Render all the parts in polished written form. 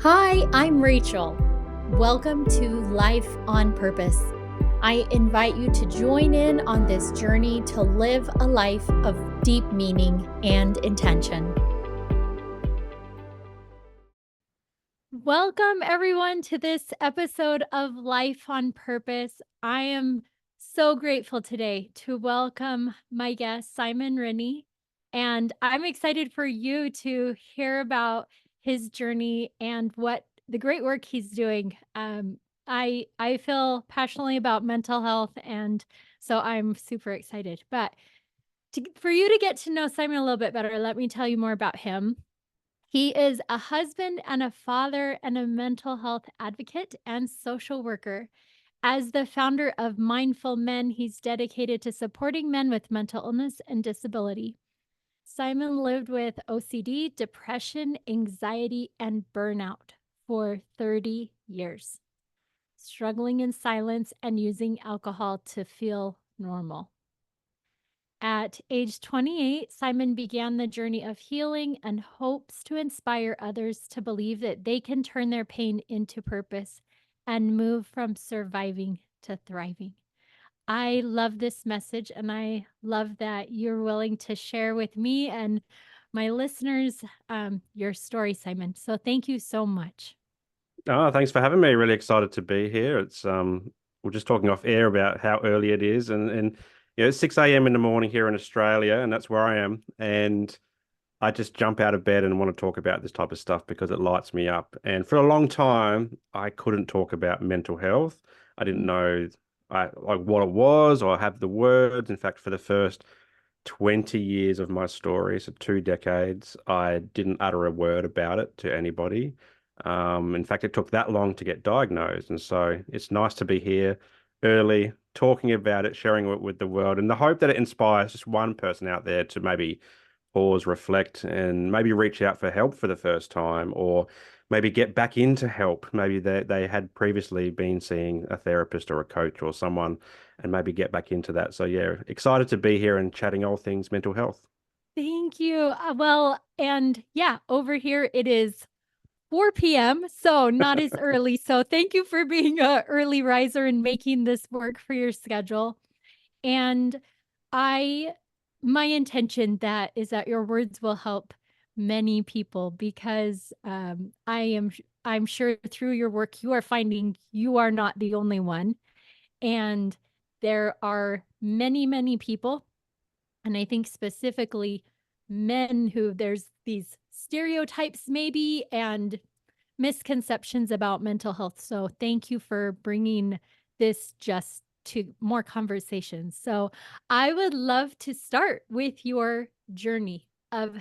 Hi, I'm Rachel. Welcome to Life on Purpose. I invite you to join in on this journey to live a life of deep meaning and intention. Welcome, everyone, to this episode of Life on Purpose. I am so grateful today to welcome my guest, Simon Rennie, and I'm excited for you to hear about his journey and what the great work he's doing. I feel passionately about mental health, and so I'm super excited. But for you to get to know Simon a little bit better, let me tell you more about him. He is a husband and a father and a mental health advocate and social worker. As the founder of Mindful Men, he's dedicated to supporting men with mental illness and disability. Simon lived with OCD, depression, anxiety, and burnout for 30 years, struggling in silence and using alcohol to feel normal. At age 28, Simon began the journey of healing and hopes to inspire others to believe that they can turn their pain into purpose and move from surviving to thriving. I love this message, and I love that you're willing to share with me and my listeners your story, Simon. So thank you so much. Oh, thanks for having me. Really excited to be here. We're just talking off air about how early it is, and it's 6 a.m. in the morning here in Australia, and that's where I am. And I just jump out of bed and want to talk about this type of stuff because it lights me up. And for a long time, I couldn't talk about mental health. I didn't know like what it was or have the words. In fact, for the first 20 years of my story, so 2 decades, I didn't utter a word about it to anybody. In fact, it took that long to get diagnosed. And so it's nice to be here early, talking about it, sharing it with the world, and the hope that it inspires just one person out there to maybe pause, reflect, and maybe reach out for help for the first time, or maybe get back into help. Maybe they had previously been seeing a therapist or a coach or someone, and maybe get back into that. So yeah, excited to be here and chatting all things mental health. Thank you. Well, and yeah, over here it is 4 p.m., so not as early. So thank you for being an early riser and making this work for your schedule. And I, my intention that is that your words will help many people because I'm sure through your work you are finding you are not the only one, and there are many people, and I think specifically men who there's these stereotypes maybe and misconceptions about mental health. So thank you for bringing this just to more conversations. So I would love to start with your journey of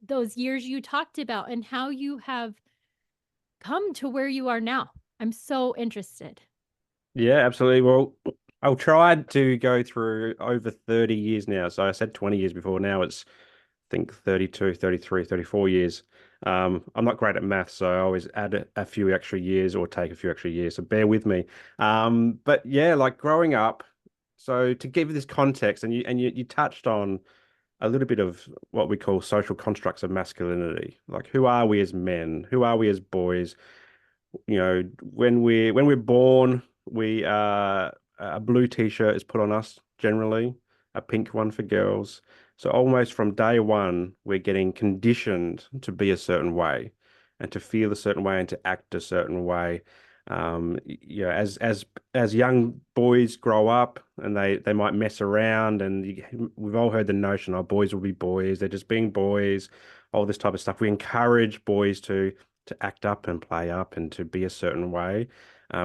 those years you talked about and how you have come to where you are now. I'm so interested. Yeah, absolutely. Well, I'll try to go through over 30 years now. So I said 20 years before. Now it's, I think, 32, 33, 34 years. I'm not great at math, so I always add a few extra years or take a few extra years. So bear with me. But yeah, like growing up. So to give you this context, and you touched on a little bit of what we call social constructs of masculinity. Like, who are we as men? Who are we as boys? When we're born, we a blue t-shirt is put on us generally, a pink one for girls. So almost from day one, we're getting conditioned to be a certain way and to feel a certain way and to act a certain way. As young boys grow up and they might mess around, and we've all heard the notion, oh, boys will be boys, they're just being boys, all this type of stuff. We encourage boys to act up and play up and to be a certain way.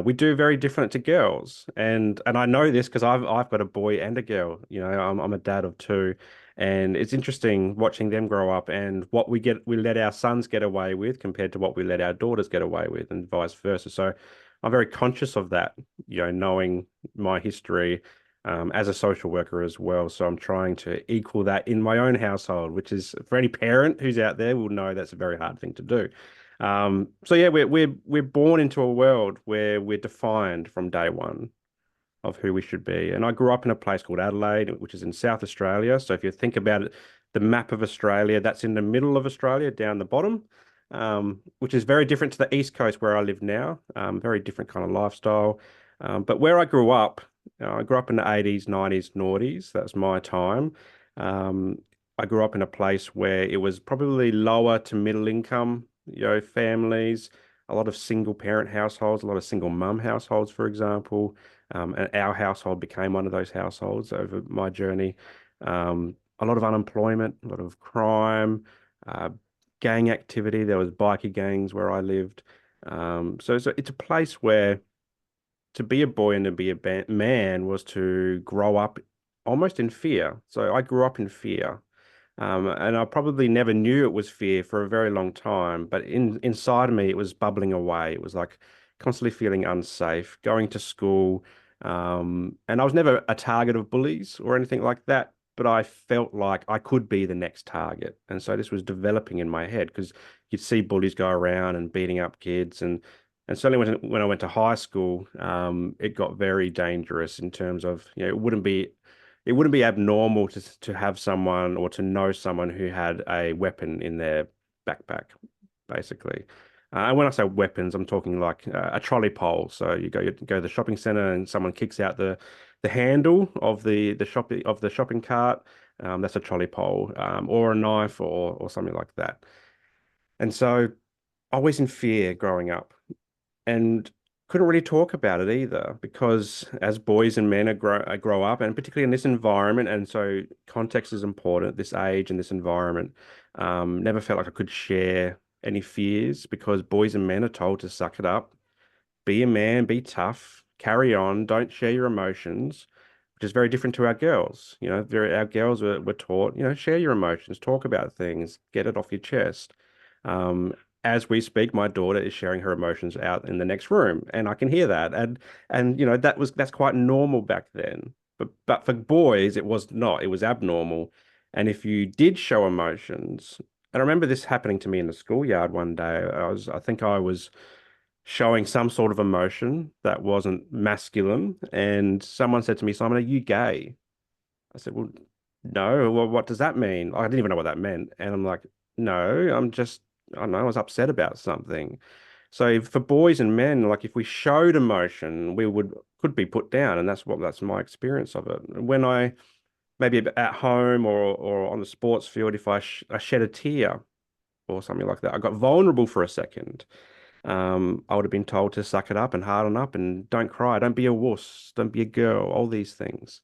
We do very different to girls, and I know this because I've got a boy and a girl. I'm a dad of two, and it's interesting watching them grow up and what we let our sons get away with compared to what we let our daughters get away with, and vice versa. So I'm very conscious of that, knowing my history. As a social worker as well. So I'm trying to equal that in my own household, which is, for any parent who's out there will know, that's a very hard thing to do. So yeah, we're born into a world where we're defined from day one of who we should be. And I grew up in a place called Adelaide, which is in South Australia. So if you think about it, the map of Australia, that's in the middle of Australia, down the bottom. which is very different to the East Coast where I live now. Very different kind of lifestyle. But where I grew up in the 80s, 90s, noughties. That's my time. Um, I grew up in a place where it was probably lower to middle income, families, a lot of single parent households, a lot of single mum households, for example. And our household became one of those households over my journey. A lot of unemployment, a lot of crime, uh, gang activity. There was bikie gangs where I lived. So it's a place where to be a boy and to be a man was to grow up almost in fear. So I grew up in fear. And I probably never knew it was fear for a very long time, but inside of me, it was bubbling away. It was like constantly feeling unsafe, going to school. And I was never a target of bullies or anything like that, but I felt like I could be the next target. And so this was developing in my head because you'd see bullies go around and beating up kids. And certainly when I went to high school, it got very dangerous in terms of, it wouldn't be abnormal to have someone or to know someone who had a weapon in their backpack, basically. And when I say weapons, I'm talking like a trolley pole. So you go to the shopping center and someone kicks out the handle of the shopping cart. That's a trolley pole, or a knife or something like that. And so I was in fear growing up and couldn't really talk about it either because as boys and men grow up, and particularly in this environment, and so context is important at this age and this environment, never felt like I could share any fears because boys and men are told to suck it up, be a man, be tough, carry on, don't share your emotions, which is very different to our girls. Our girls were taught, share your emotions, talk about things, get it off your chest. Um, as we speak, my daughter is sharing her emotions out in the next room, and I can hear that. And that's quite normal back then. But for boys, it was not. It was abnormal. And if you did show emotions, and I remember this happening to me in the schoolyard one day. I think I was showing some sort of emotion that wasn't masculine. And someone said to me, Simon, are you gay? I said, well, no. Well, what does that mean? I didn't even know what that meant. And I'm like, no, I don't know, I was upset about something. So for boys and men, like if we showed emotion, we could be put down. And that's my experience of it. When I maybe at home or on the sports field, if I shed a tear or something like that, I got vulnerable for a second. I would have been told to suck it up and harden up and don't cry, don't be a wuss, don't be a girl, all these things.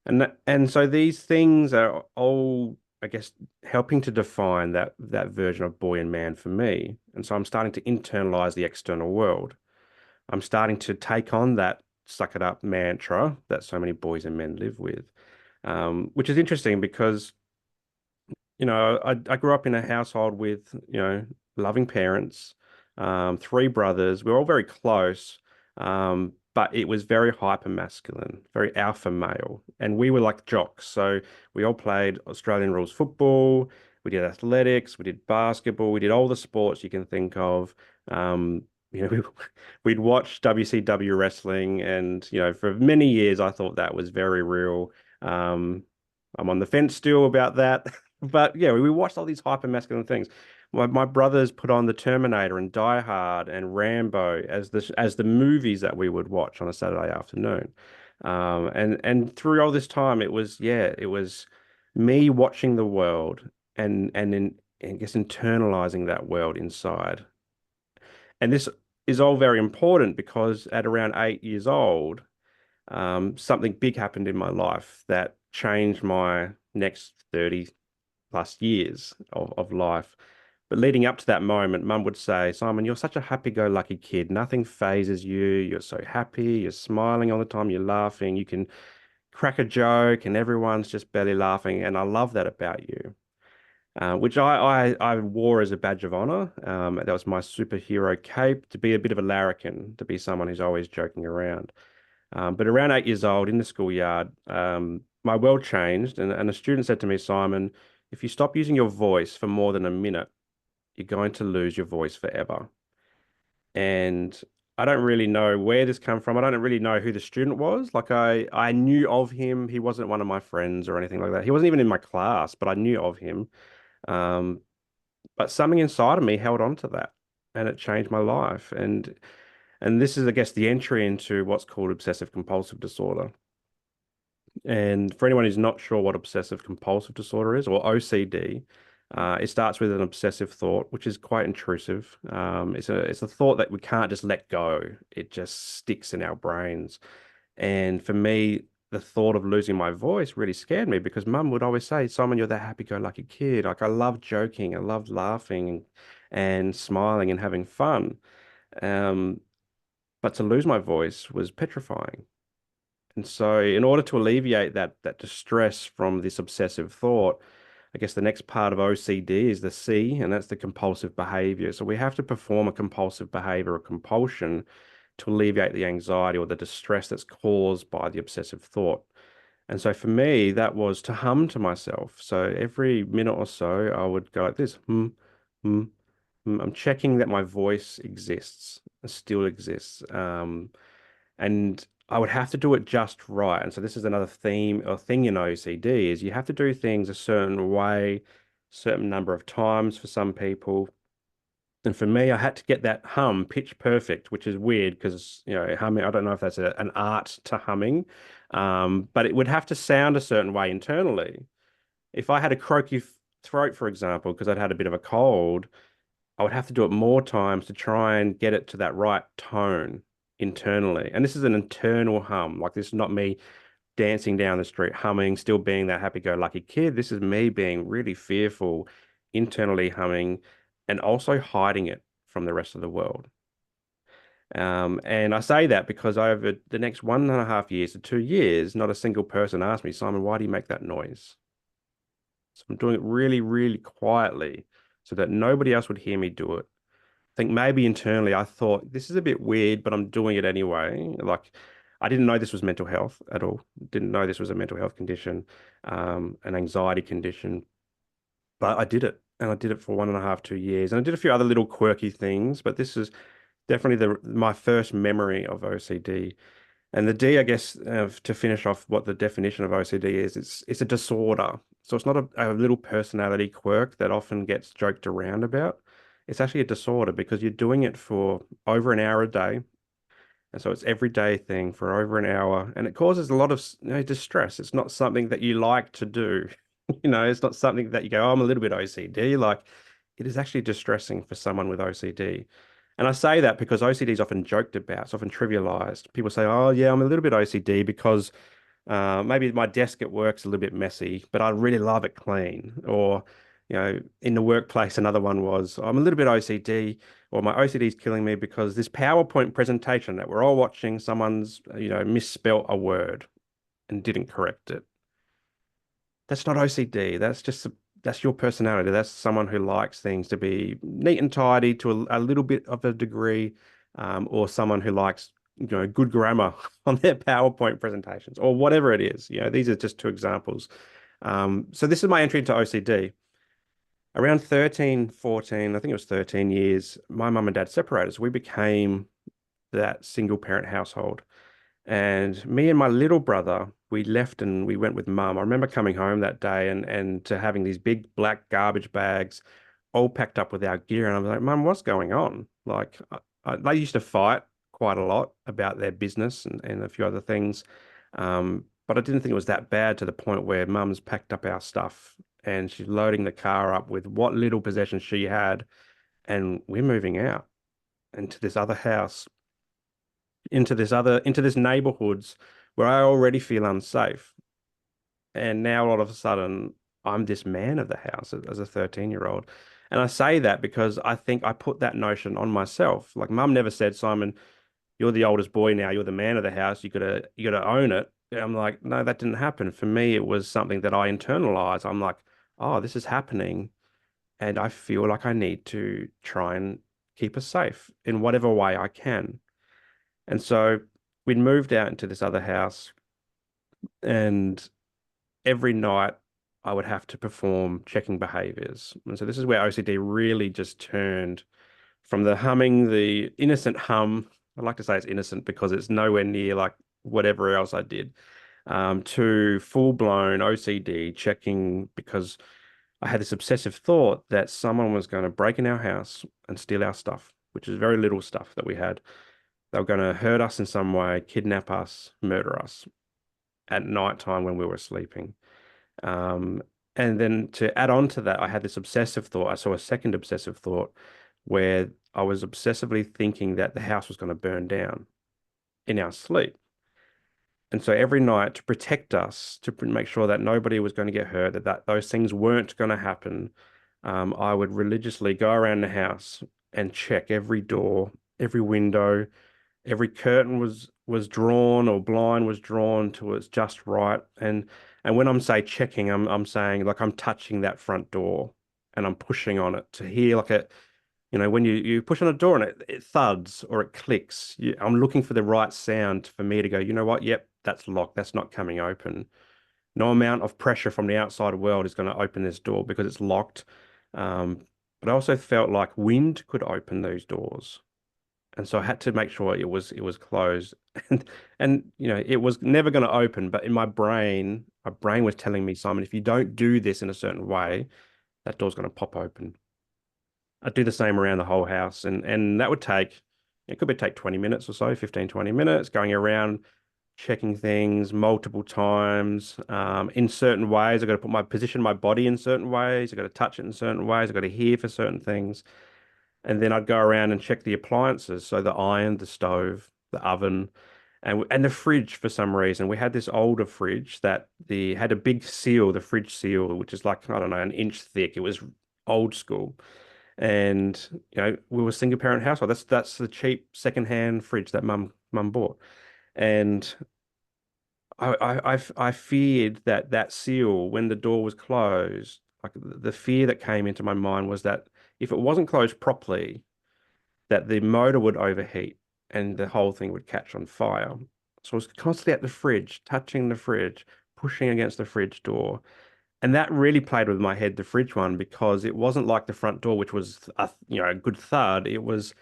And so these things are all, I guess, helping to define that version of boy and man for me. And so I'm starting to internalize the external world. I'm starting to take on that suck it up mantra that so many boys and men live with, which is interesting because I grew up in a household with, loving parents, three brothers. We were all very close, but it was very hyper masculine, very alpha male. And we were like jocks. So we all played Australian rules football. We did athletics. We did basketball. We did all the sports you can think of. Um, you know, we, we'd watch WCW wrestling, and for many years I thought that was very real. Um, I'm on the fence still about that. But yeah, we watched all these hyper masculine things. My brothers put on the Terminator and Die Hard and Rambo as the movies that we would watch on a Saturday afternoon. And through all this time, it was me watching the world and then I guess internalizing that world inside. And this is all very important because at around 8 years old, something big happened in my life that changed my next 30 plus years of life. But leading up to that moment, mum would say, Simon, you're such a happy-go-lucky kid. Nothing phases you. You're so happy. You're smiling all the time. You're laughing. You can crack a joke and everyone's just belly laughing. And I love that about you. Which I wore as a badge of honor. That was my superhero cape to be a bit of a larrikin, to be someone who's always joking around. But around 8 years old in the schoolyard, my world changed, and a student said to me, Simon, if you stop using your voice for more than a minute, you're going to lose your voice forever. And I don't really know where this came from. I don't really know who the student was. Like I knew of him. He wasn't one of my friends or anything like that. He wasn't even in my class, but I knew of him. Um, but something inside of me held on to that, and it changed my life. And this is, I guess, the entry into what's called obsessive compulsive disorder. And for anyone who's not sure what obsessive compulsive disorder is, or OCD, it starts with an obsessive thought, which is quite intrusive. It's a thought that we can't just let go. It just sticks in our brains. And for me, the thought of losing my voice really scared me because Mum would always say, "Simon, you're that happy-go-lucky kid. Like I love joking, I love laughing and smiling and having fun." Um, but to lose my voice was petrifying. And so, in order to alleviate that distress from this obsessive thought, I guess the next part of OCD is the C, and that's the compulsive behavior. So we have to perform a compulsive behavior or compulsion to alleviate the anxiety or the distress that's caused by the obsessive thought. And so for me, that was to hum to myself. So every minute or so, I would go like this, hmm. I'm checking that my voice exists, still exists. And I would have to do it just right. And so this is another theme or thing in OCD is you have to do things a certain way, certain number of times for some people. And for me, I had to get that hum pitch perfect, which is weird because, humming, I don't know if that's an art to humming, but it would have to sound a certain way internally. If I had a croaky throat, for example, because I'd had a bit of a cold, I would have to do it more times to try and get it to that right tone internally. And this is an internal hum. Like this is not me dancing down the street, humming, still being that happy-go-lucky kid. This is me being really fearful, internally humming, and also hiding it from the rest of the world. And I say that because over the next 1.5 years to 2 years, not a single person asked me, Simon, why do you make that noise? So I'm doing it really, really quietly so that nobody else would hear me do it. I think maybe internally I thought this is a bit weird, but I'm doing it anyway. Like I didn't know this was mental health at all. Didn't know this was a mental health condition, an anxiety condition, but I did it. And I did it for 1.5, 2 years. And I did a few other little quirky things, but this is definitely my first memory of OCD. And the D, I guess, to finish off what the definition of OCD is, it's a disorder. So it's not a little personality quirk that often gets joked around about. It's actually a disorder because you're doing it for over an hour a day. And so it's everyday thing for over an hour, and it causes a lot of distress. It's not something that you like to do. It's not something that you go, oh, I'm a little bit OCD. Like it is actually distressing for someone with OCD. And I say that because OCD is often joked about, it's often trivialized. People say, oh, yeah, I'm a little bit OCD because maybe my desk at work's a little bit messy, but I really love it clean. Or, in the workplace, another one was, I'm a little bit OCD, or my OCD is killing me because this PowerPoint presentation that we're all watching, someone's, misspelt a word and didn't correct it. That's not OCD. That's your personality. That's someone who likes things to be neat and tidy to a little bit of a degree, or someone who likes, good grammar on their PowerPoint presentations or whatever it is. These are just two examples. So this is my entry into OCD. Around 13, 14, I think it was 13 years, my mum and dad separated. So we became that single parent household. And me and my little brother, we left and we went with mum. I remember coming home that day and to having these big black garbage bags all packed up with our gear. And I was like, Mum, what's going on? Like, they used to fight quite a lot about their business and a few other things. But I didn't think it was that bad to the point where mum's packed up our stuff and she's loading the car up with what little possessions she had. And we're moving out into this other house into this neighborhoods where I already feel unsafe. And now all of a sudden I'm this man of the house as a 13-year-old. And I say that because I think I put that notion on myself. Like mum never said, Simon, you're the oldest boy now, you're the man of the house, you gotta own it. And I'm like, no, that didn't happen. For me, it was something that I internalized. I'm like, oh, this is happening. And I feel like I need to try and keep us safe in whatever way I can. And so we'd moved out into this other house, and every night I would have to perform checking behaviors. And so this is where OCD really just turned from the humming, the innocent hum. I like to say it's innocent because it's nowhere near like whatever else I did, to full blown OCD checking because I had this obsessive thought that someone was going to break in our house and steal our stuff, which is very little stuff that we had. They were going to hurt us in some way, kidnap us, murder us at night time when we were sleeping. Um, and then to add on to that, I had this obsessive thought. I saw a second obsessive thought where I was obsessively thinking that the house was going to burn down in our sleep. And so every night to protect us, to make sure that nobody was going to get hurt, that those things weren't going to happen, I would religiously go around the house and check every door, every window, every curtain was drawn or blind was drawn to its just right. And when I'm say checking, I'm saying like I'm touching that front door and I'm pushing on it to hear like a when you push on a door and it thuds or it clicks, I'm looking for the right sound for me to go, you know what? Yep, that's locked. That's not coming open. No amount of pressure from the outside world is going to open this door because it's locked. Um, but I also felt like wind could open those doors. And so I had to make sure it was closed. And it was never going to open, but in my brain was telling me, Simon, if you don't do this in a certain way, that door's going to pop open. I'd do the same around the whole house. And that would take, it could be take 20 minutes or so, 15, 20 minutes, going around, checking things multiple times, in certain ways. I've got to position my body in certain ways. I've got to touch it in certain ways. I've got to hear for certain things. And then I'd go around and check the appliances. So the iron, the stove, the oven, and the fridge for some reason. We had this older fridge that the had a big seal, the fridge seal, which is like, I don't know, an inch thick. It was old school. And we were a single parent household. That's the cheap secondhand fridge that mum bought. And I feared that seal when the door was closed, like the fear that came into my mind was that if it wasn't closed properly, that the motor would overheat and the whole thing would catch on fire. So I was constantly at the fridge, touching the fridge, pushing against the fridge door. And that really played with my head, the fridge one, because it wasn't like the front door, which was a good thud. It was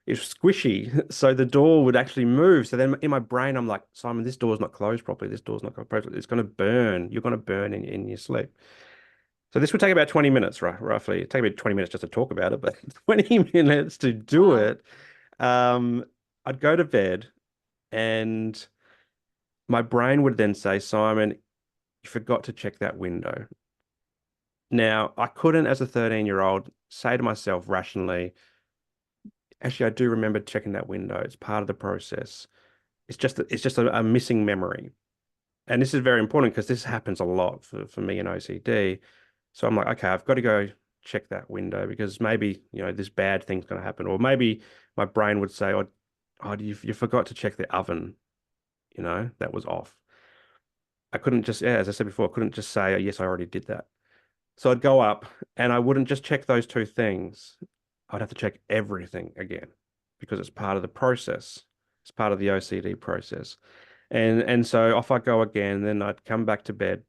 squishy, so the door would actually move. So then in my brain, I'm like, Simon, this door's not closed properly. This door's not closed properly. It's going to burn. You're going to burn in your sleep. So this would take about 20 minutes, roughly. It'd take me 20 minutes just to talk about it, but 20 minutes to do Wow. it. Um, I'd go to bed and my brain would then say, Simon, you forgot to check that window. Now, I couldn't, as a 13-year-old, say to myself rationally, actually, I do remember checking that window. It's part of the process. It's just a missing memory. And this is very important because this happens a lot for me in OCD. So I'm like, okay, I've got to go check that window because maybe, this bad thing's going to happen. Or maybe my brain would say, oh, you forgot to check the oven, that was off. I couldn't just, yeah, as I said before, I couldn't just say, oh, yes, I already did that. So I'd go up and I wouldn't just check those two things. I'd have to check everything again because it's part of the process. It's part of the OCD process. And so off I go again. Then I'd come back to bed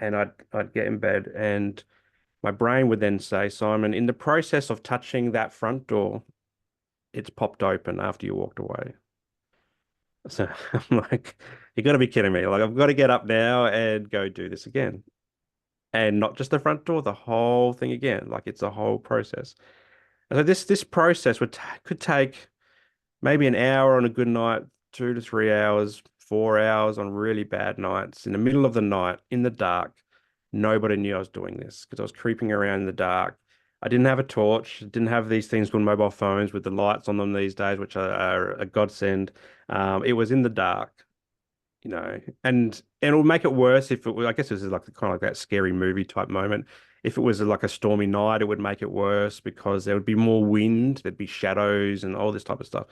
and I'd get in bed and my brain would then say, Simon, in the process of touching that front door, it's popped open after you walked away. So I'm like, you got to be kidding me. Like I've got to get up now and go do this again. And not just the front door, the whole thing again. Like it's a whole process. And so this process could take maybe an hour on a good night, 2 to 3 hours, 4 hours on really bad nights. In the middle of the night, in the dark, nobody knew I was doing this because I was creeping around in the dark. I didn't have a torch, didn't have these things called mobile phones with the lights on them these days, which are a godsend. It was in the dark, and it'll make it worse if it was, I guess this is like kind of like that scary movie type moment. If it was like a stormy night, it would make it worse because there would be more wind, there'd be shadows and all this type of stuff.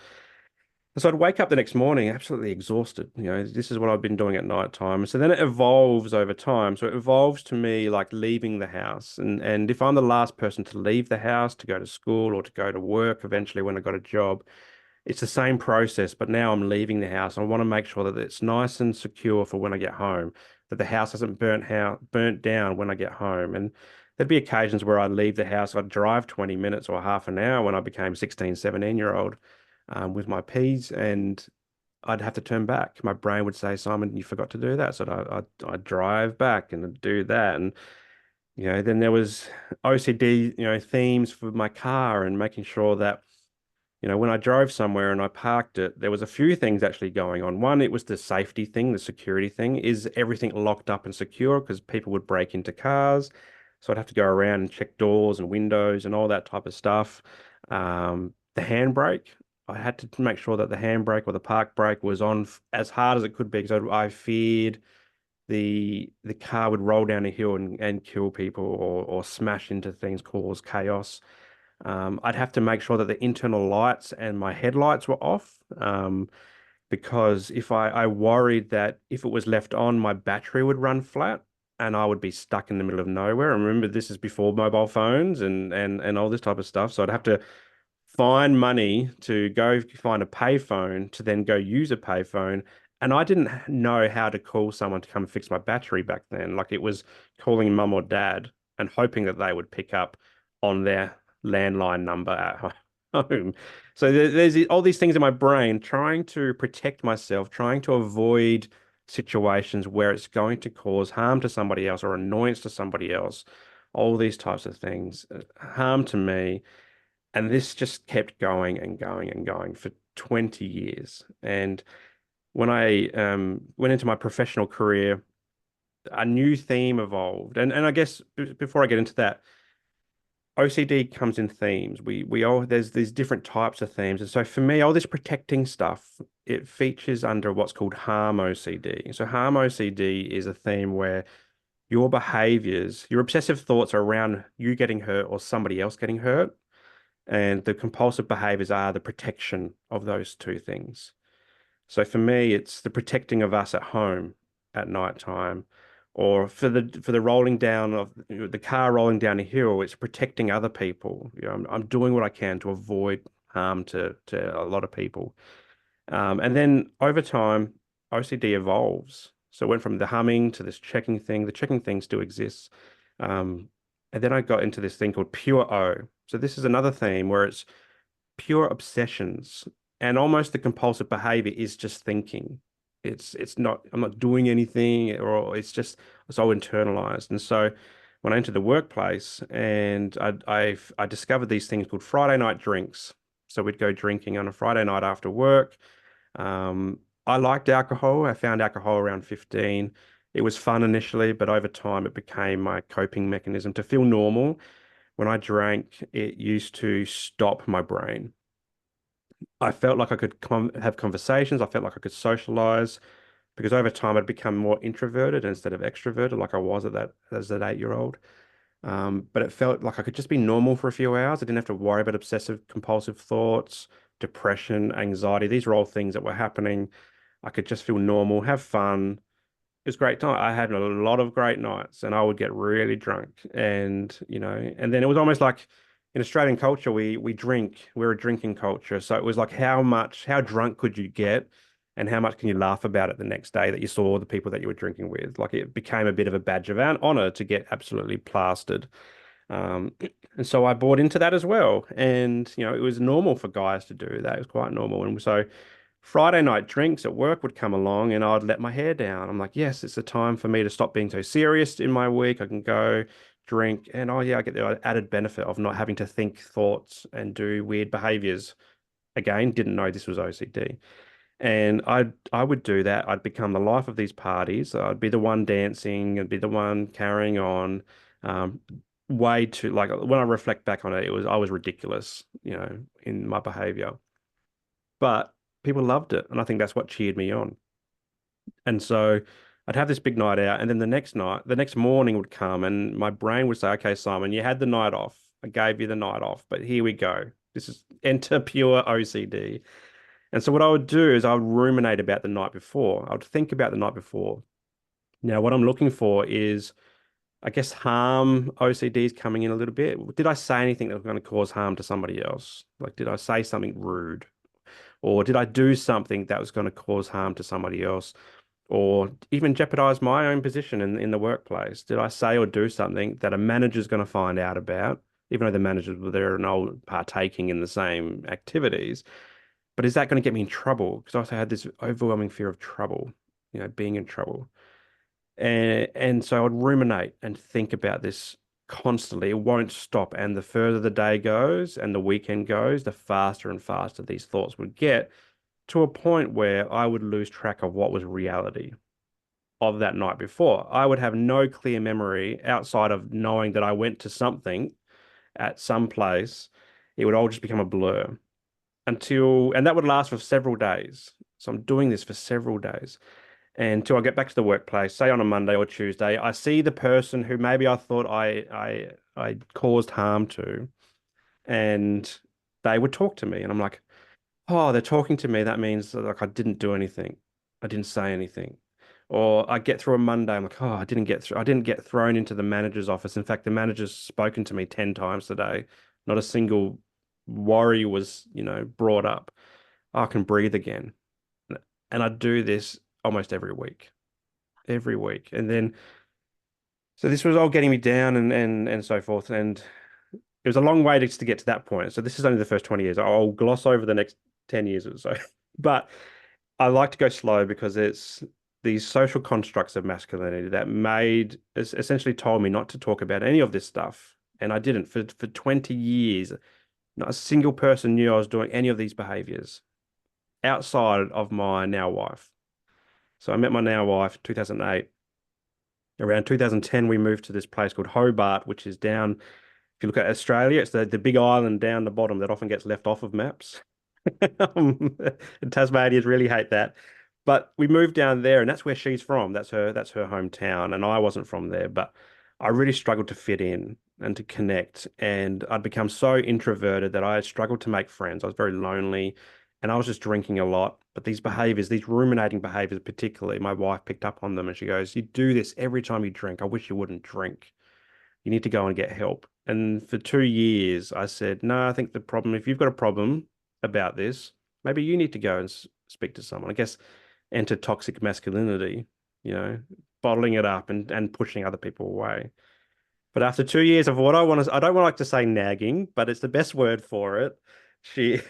So I'd wake up the next morning absolutely exhausted. This is what I've been doing at night time. So then it evolves over time. So it evolves to me like leaving the house. And if I'm the last person to leave the house to go to school or to go to work eventually when I got a job, it's the same process, but now I'm leaving the house. I want to make sure that it's nice and secure for when I get home, that the house hasn't burnt down when I get home. And there'd be occasions where I'd leave the house, I'd drive 20 minutes or half an hour when I became 16, 17-year-old with my P's, and I'd have to turn back. My brain would say, Simon, you forgot to do that. So I'd drive back and do that. Then there was OCD, themes for my car and making sure that, when I drove somewhere and I parked it, there was a few things actually going on. One, it was the safety thing, the security thing. Is everything locked up and secure? Because people would break into cars. So I'd have to go around and check doors and windows and all that type of stuff. The handbrake, I had to make sure that the handbrake or the park brake was on as hard as it could be because I feared the car would roll down a hill and kill people or smash into things, cause chaos. I'd have to make sure that the internal lights and my headlights were off, because if I worried that if it was left on, my battery would run flat and I would be stuck in the middle of nowhere. And remember, this is before mobile phones and all this type of stuff. So I'd have to find money to go find a payphone to then go use a payphone. And I didn't know how to call someone to come fix my battery back then. Like it was calling mum or dad and hoping that they would pick up on their landline number at home. So there's all these things in my brain trying to protect myself, trying to avoid situations where it's going to cause harm to somebody else or annoyance to somebody else. All these types of things, harm to me. And this just kept going and going and going for 20 years. And when I went into my professional career, a new theme evolved. And I guess before I get into that, OCD comes in themes. We all there's these different types of themes. And so for me, all this protecting stuff, it features under what's called harm OCD. So harm OCD is a theme where your behaviors, your obsessive thoughts are around you getting hurt or somebody else getting hurt. And the compulsive behaviors are the protection of those two things. So for me, it's the protecting of us at home at night time, or for the rolling down of the car rolling down a hill, it's protecting other people. I'm doing what I can to avoid harm to a lot of people. And then over time, OCD evolves. So it went from the humming to this checking thing. The checking thing still exists. Um, and then I got into this thing called pure O. So this is another theme where it's pure obsessions and almost the compulsive behavior is just thinking. It's not I'm not doing anything or it's all internalized. And so when I entered the workplace and I discovered these things called Friday night drinks. So we'd go drinking on a Friday night after work. I liked alcohol. I found alcohol around 15. It was fun initially, but over time it became my coping mechanism to feel normal. When I drank, it used to stop my brain. I felt like I could have conversations. I felt like I could socialize because over time I'd become more introverted instead of extroverted, like I was at that as an 8-year-old. But it felt like I could just be normal for a few hours. I didn't have to worry about obsessive compulsive thoughts, depression, anxiety. These were all things that were happening. I could just feel normal, have fun. It was a great time. I had a lot of great nights and I would get really drunk. And then it was almost like in Australian culture, we drink, we're a drinking culture. So it was like how drunk could you get and how much can you laugh about it the next day that you saw the people that you were drinking with? Like it became a bit of a badge of honor to get absolutely plastered. Um, and so I bought into that as well. And, it was normal for guys to do that. It was quite normal. And so Friday night drinks at work would come along and I'd let my hair down. I'm like, yes, it's a time for me to stop being so serious in my week. I can go drink and oh yeah, I get the added benefit of not having to think thoughts and do weird behaviors. Again, didn't know this was OCD. And I would do that. I'd become the life of these parties. I'd be the one dancing, I'd be the one carrying on. Um, Way too like when I reflect back on it, I was ridiculous, in my behavior. But people loved it, and I think that's what cheered me on. And so I'd have this big night out, and then the next morning would come, and my brain would say, "Okay, Simon, you had the night off. I gave you the night off, but here we go. This is enter pure OCD." And so what I would do is I would ruminate about the night before. I would think about the night before. Now, what I'm looking for is, I guess, harm OCD is coming in a little bit. Did I say anything that was going to cause harm to somebody else? Like, did I say something rude? Or did I do something that was going to cause harm to somebody else? Or even jeopardize my own position in the workplace? Did I say or do something that a manager's going to find out about, even though the managers were there and all partaking in the same activities? But is that going to get me in trouble? Because I also had this overwhelming fear of trouble, being in trouble. And so I'd ruminate and think about this constantly. It won't stop. And the further the day goes and the weekend goes, the faster and faster these thoughts would get, to a point where I would lose track of what was reality of that night before. I would have no clear memory outside of knowing that I went to something at some place. It would all just become a blur and that would last for several days. So I'm doing this for several days. And until I get back to the workplace, say on a Monday or Tuesday, I see the person who maybe I thought I caused harm to, and they would talk to me, and I'm like, oh, they're talking to me. That means that, like, I didn't do anything. I didn't say anything. Or I get through a Monday, I'm like, oh, I didn't get through. I didn't get thrown into the manager's office. In fact, the manager's spoken to me 10 times today. Not a single worry was, brought up. I can breathe again. And I do this almost every week. And then, so this was all getting me down and so forth. And it was a long way to get to that point. So this is only the first 20 years. I'll gloss over the next 10 years or so. But I like to go slow because it's these social constructs of masculinity that essentially told me not to talk about any of this stuff. And I didn't for 20 years. Not a single person knew I was doing any of these behaviors outside of my now wife. So I met my now wife in 2008. Around 2010, we moved to this place called Hobart, which is down, if you look at Australia, it's the big island down the bottom that often gets left off of maps. Tasmanians really hate that. But we moved down there, and that's where she's from. That's her hometown. And I wasn't from there, but I really struggled to fit in and to connect. And I'd become so introverted that I struggled to make friends. I was very lonely, and I was just drinking a lot. But these behaviors, these ruminating behaviors, particularly, my wife picked up on them, and she goes, "You do this every time you drink. I wish you wouldn't drink. You need to go and get help." And for 2 years, I said, no, I think the problem, if you've got a problem about this, maybe you need to go and speak to someone. I guess enter toxic masculinity, you know, bottling it up and pushing other people away. But after 2 years of what I don't like to say nagging, but it's the best word for it. She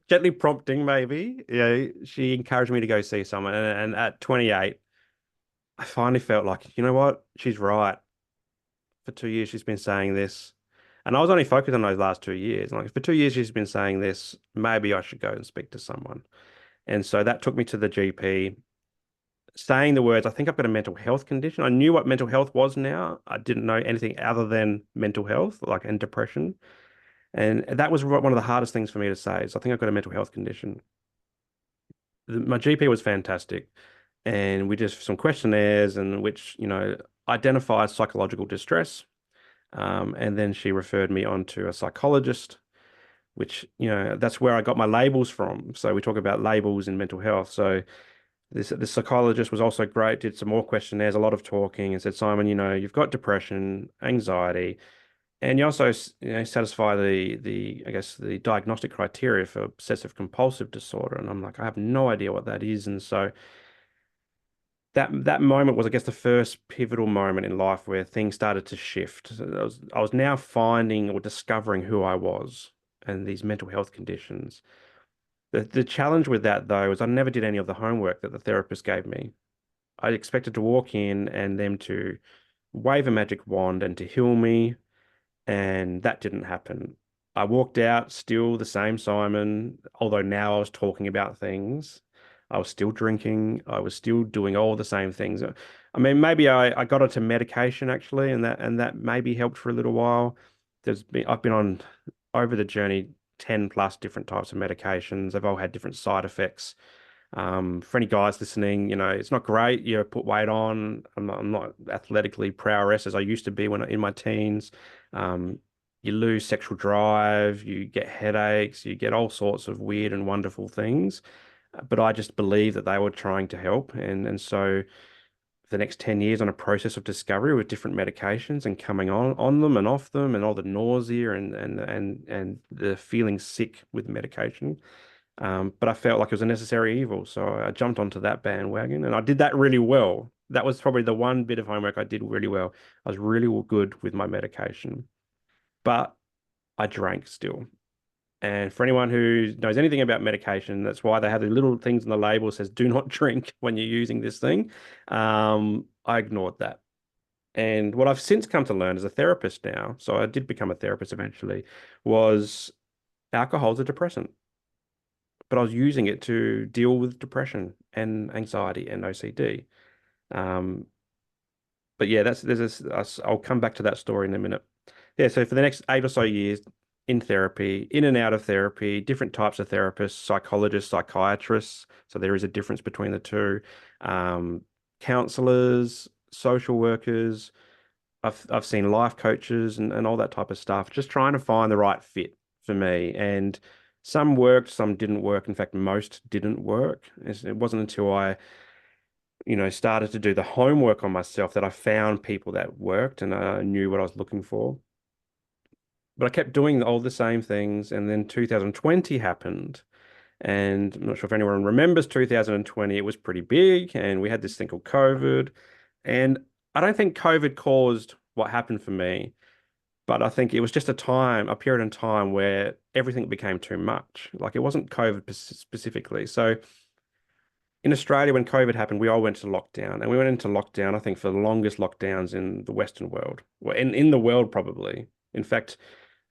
gently prompting, maybe, she encouraged me to go see someone. And at 28, I finally felt like, you know what? She's right. For 2 years, she's been saying this. And I was only focused on those last 2 years. Like for 2 years, she's been saying this. Maybe I should go and speak to someone. And so that took me to the GP, saying the words, I think I've got a mental health condition. I knew what mental health was now. I didn't know anything other than mental health, like and depression. And that was one of the hardest things for me to say. Is I think I've got a mental health condition. My GP was fantastic. And we did some questionnaires and which, identified psychological distress. And then she referred me on to a psychologist, which, that's where I got my labels from. So we talk about labels in mental health. So this psychologist was also great, did some more questionnaires, a lot of talking, and said, Simon, you've got depression, anxiety, and you also, satisfy the I guess the diagnostic criteria for obsessive compulsive disorder. And I'm like, I have no idea what that is. And so that moment was, I guess, the first pivotal moment in life where things started to shift. So I was now finding or discovering who I was and these mental health conditions. The challenge with that, though, is I never did any of the homework that the therapist gave me. I expected to walk in and them to wave a magic wand and to heal me, and that didn't happen. I walked out still the same Simon, although now I was talking about things. I was still drinking. I was still doing all the same things. I mean, maybe I got onto medication actually, and that maybe helped for a little while. I've been on over the journey 10 plus different types of medications. They've all had different side effects. For any guys listening, it's not great. You put weight on. I'm not athletically prowess as I used to be when in my teens. Um, you lose sexual drive, you get headaches, you get all sorts of weird and wonderful things. But I just believe that they were trying to help, and so the next 10 years on a process of discovery with different medications and coming on them and off them and all the nausea and the feeling sick with medication. But I felt like it was a necessary evil. So I jumped onto that bandwagon and I did that really well. That was probably the one bit of homework I did really well. I was really good with my medication, but I drank still. And for anyone who knows anything about medication, that's why they have the little things in the label that says do not drink when you're using this thing. I ignored that. And what I've since come to learn as a therapist now, so I did become a therapist eventually, was alcohol's a depressant, but I was using it to deal with depression and anxiety and OCD. Um, but yeah, I'll come back to that story in a minute. Yeah, so for the next 8 or so years in therapy, in and out of therapy, different types of therapists, psychologists, psychiatrists. So there is a difference between the two. Um, Counselors, social workers. I've seen life coaches and all that type of stuff, just trying to find the right fit for me. And some worked, some didn't work. In fact, most didn't work. It wasn't until I started to do the homework on myself that I found people that worked and I knew what I was looking for. But I kept doing all the same things. And then 2020 happened. And I'm not sure if anyone remembers 2020, it was pretty big. And we had this thing called COVID. And I don't think COVID caused what happened for me, but I think it was just a period in time where everything became too much. Like it wasn't COVID specifically. So in Australia, when COVID happened, we all went to lockdown, and we went into lockdown, I think, for the longest lockdowns in the Western world, well, in the world probably. In fact,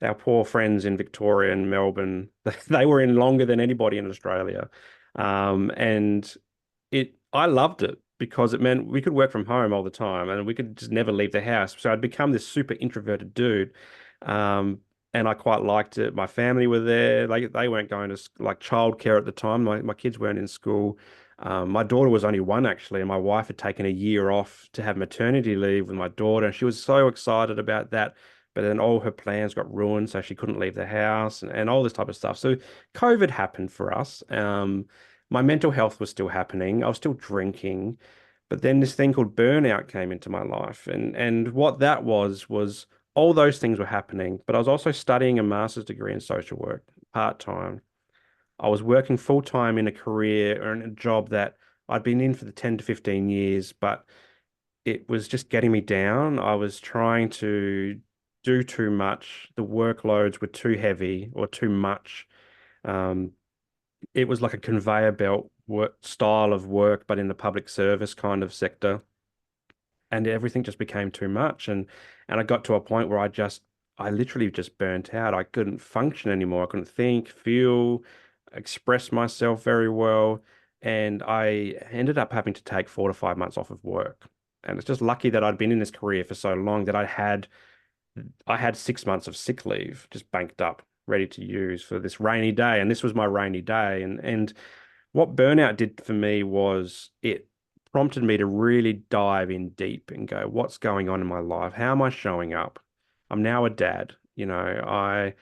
our poor friends in Victoria and Melbourne, they were in longer than anybody in Australia, and I loved it because it meant we could work from home all the time, and we could just never leave the house. So I'd become this super introverted dude, um, and I quite liked it. My family were there; they weren't going to like childcare at the time. My kids weren't in school. My daughter was only one actually, and my wife had taken a year off to have maternity leave with my daughter, and she was so excited about that. But then all her plans got ruined, so she couldn't leave the house and all this type of stuff. So COVID happened for us. My mental health was still happening. I was still drinking, but then this thing called burnout came into my life, and what that was all those things were happening. But I was also studying a master's degree in social work part time. I was working full time in a career or in a job that I'd been in for the 10 to 15 years, but it was just getting me down. I was trying to do too much. The workloads were too heavy or too much. Um, it was like a conveyor belt work style of work, but in the public service kind of sector. And everything just became too much. And I got to a point where I literally just burnt out. I couldn't function anymore. I couldn't think, feel, express myself very well. And I ended up having to take 4 to 5 months off of work. And it's just lucky that I'd been in this career for so long that I had 6 months of sick leave just banked up, ready to use for this rainy day. And this was my rainy day. And what burnout did for me was it prompted me to really dive in deep and go, what's going on in my life? How am I showing up? I'm now a dad. I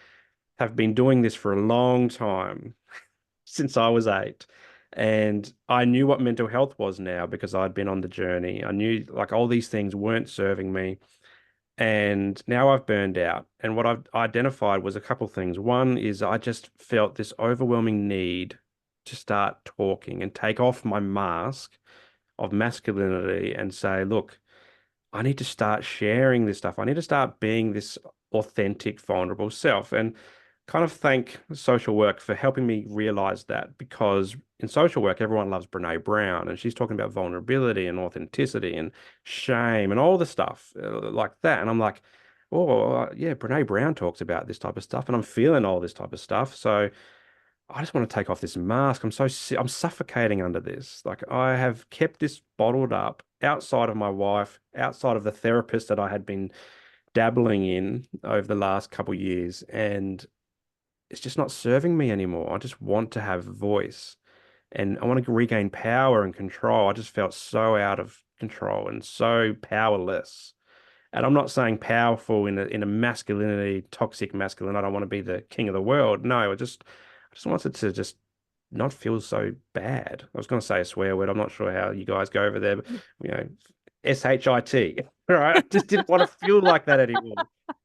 have been doing this for a long time, since I was 8. And I knew what mental health was now because I'd been on the journey. I knew like all these things weren't serving me. And now I've burned out. And what I've identified was a couple things. One is I just felt this overwhelming need to start talking and take off my mask of masculinity and say, look, I need to start sharing this stuff. I need to start being this authentic, vulnerable self. And kind of thank social work for helping me realize that because in social work, everyone loves Brene Brown and she's talking about vulnerability and authenticity and shame and all the stuff like that. And I'm like, oh, yeah, Brene Brown talks about this type of stuff and I'm feeling all this type of stuff. So I just want to take off this mask. I'm suffocating under this. Like I have kept this bottled up outside of my wife, outside of the therapist that I had been dabbling in over the last couple of years, and it's just not serving me anymore. I just want to have voice and I want to regain power and control. I just felt so out of control and so powerless. And I'm not saying powerful in a masculinity, toxic masculine. I don't want to be the king of the world. No, I just wanted to just not feel so bad. I was going to say a swear word. I'm not sure how you guys go over there, but you know, shit. All right. I just didn't want to feel like that anymore.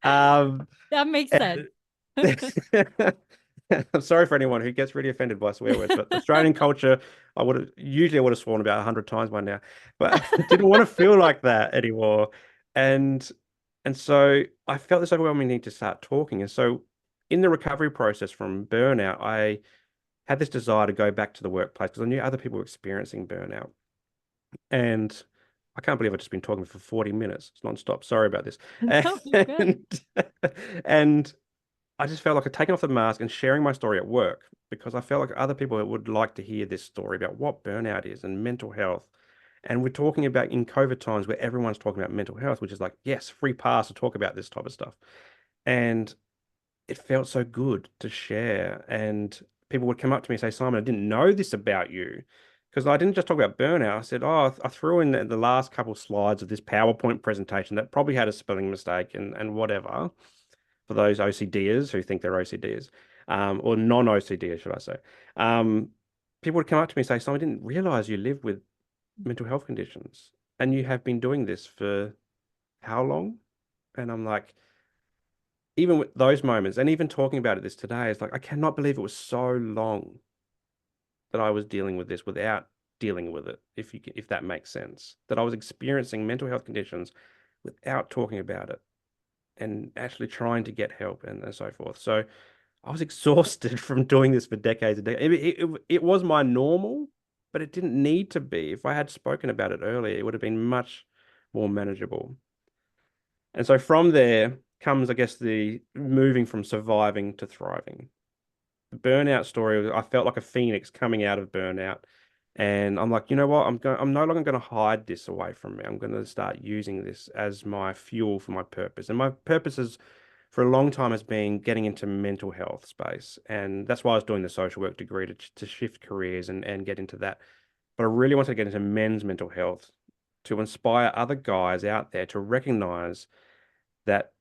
Um, That makes sense. and I'm sorry for anyone who gets really offended by swear words, but Australian culture, I would have sworn about 100 times by now, but I didn't want to feel like that anymore. And and so I felt this overwhelming need to start talking. And so in the recovery process from burnout, I had this desire to go back to the workplace because I knew other people were experiencing burnout. And I can't believe I've just been talking for 40 minutes. It's nonstop. Sorry about this. No, you're good. And, and I just felt like I'd taken off the mask and sharing my story at work because I felt like other people would like to hear this story about what burnout is and mental health. And we're talking about in COVID times where everyone's talking about mental health, which is like, yes, free pass to talk about this type of stuff. And it felt so good to share. And people would come up to me and say, Simon, I didn't know this about you. Because I didn't just talk about burnout. I said, oh, I threw in the last couple of slides of this PowerPoint presentation that probably had a spelling mistake and whatever for those OCDers who think they're OCDers, or non-OCDers, should I say. Um, People would come up to me and say, Simon, I didn't realize you live with mental health conditions and you have been doing this for how long? And I'm like, even with those moments, and even talking about it this today, it's like I cannot believe it was so long that I was dealing with this without dealing with it, if that makes sense. That I was experiencing mental health conditions without talking about it and actually trying to get help and so forth. So I was exhausted from doing this for decades and decades. It was my normal, but it didn't need to be. If I had spoken about it earlier, it would have been much more manageable. And so from there comes, I guess, the moving from surviving to thriving. The burnout story, I felt like a phoenix coming out of burnout. And I'm like, you know what? I'm no longer going to hide this away from me. I'm going to start using this as my fuel for my purpose. And my purpose is for a long time has been getting into mental health space. And that's why I was doing the social work degree to shift careers and get into that. But I really wanted to get into men's mental health to inspire other guys out there to recognize that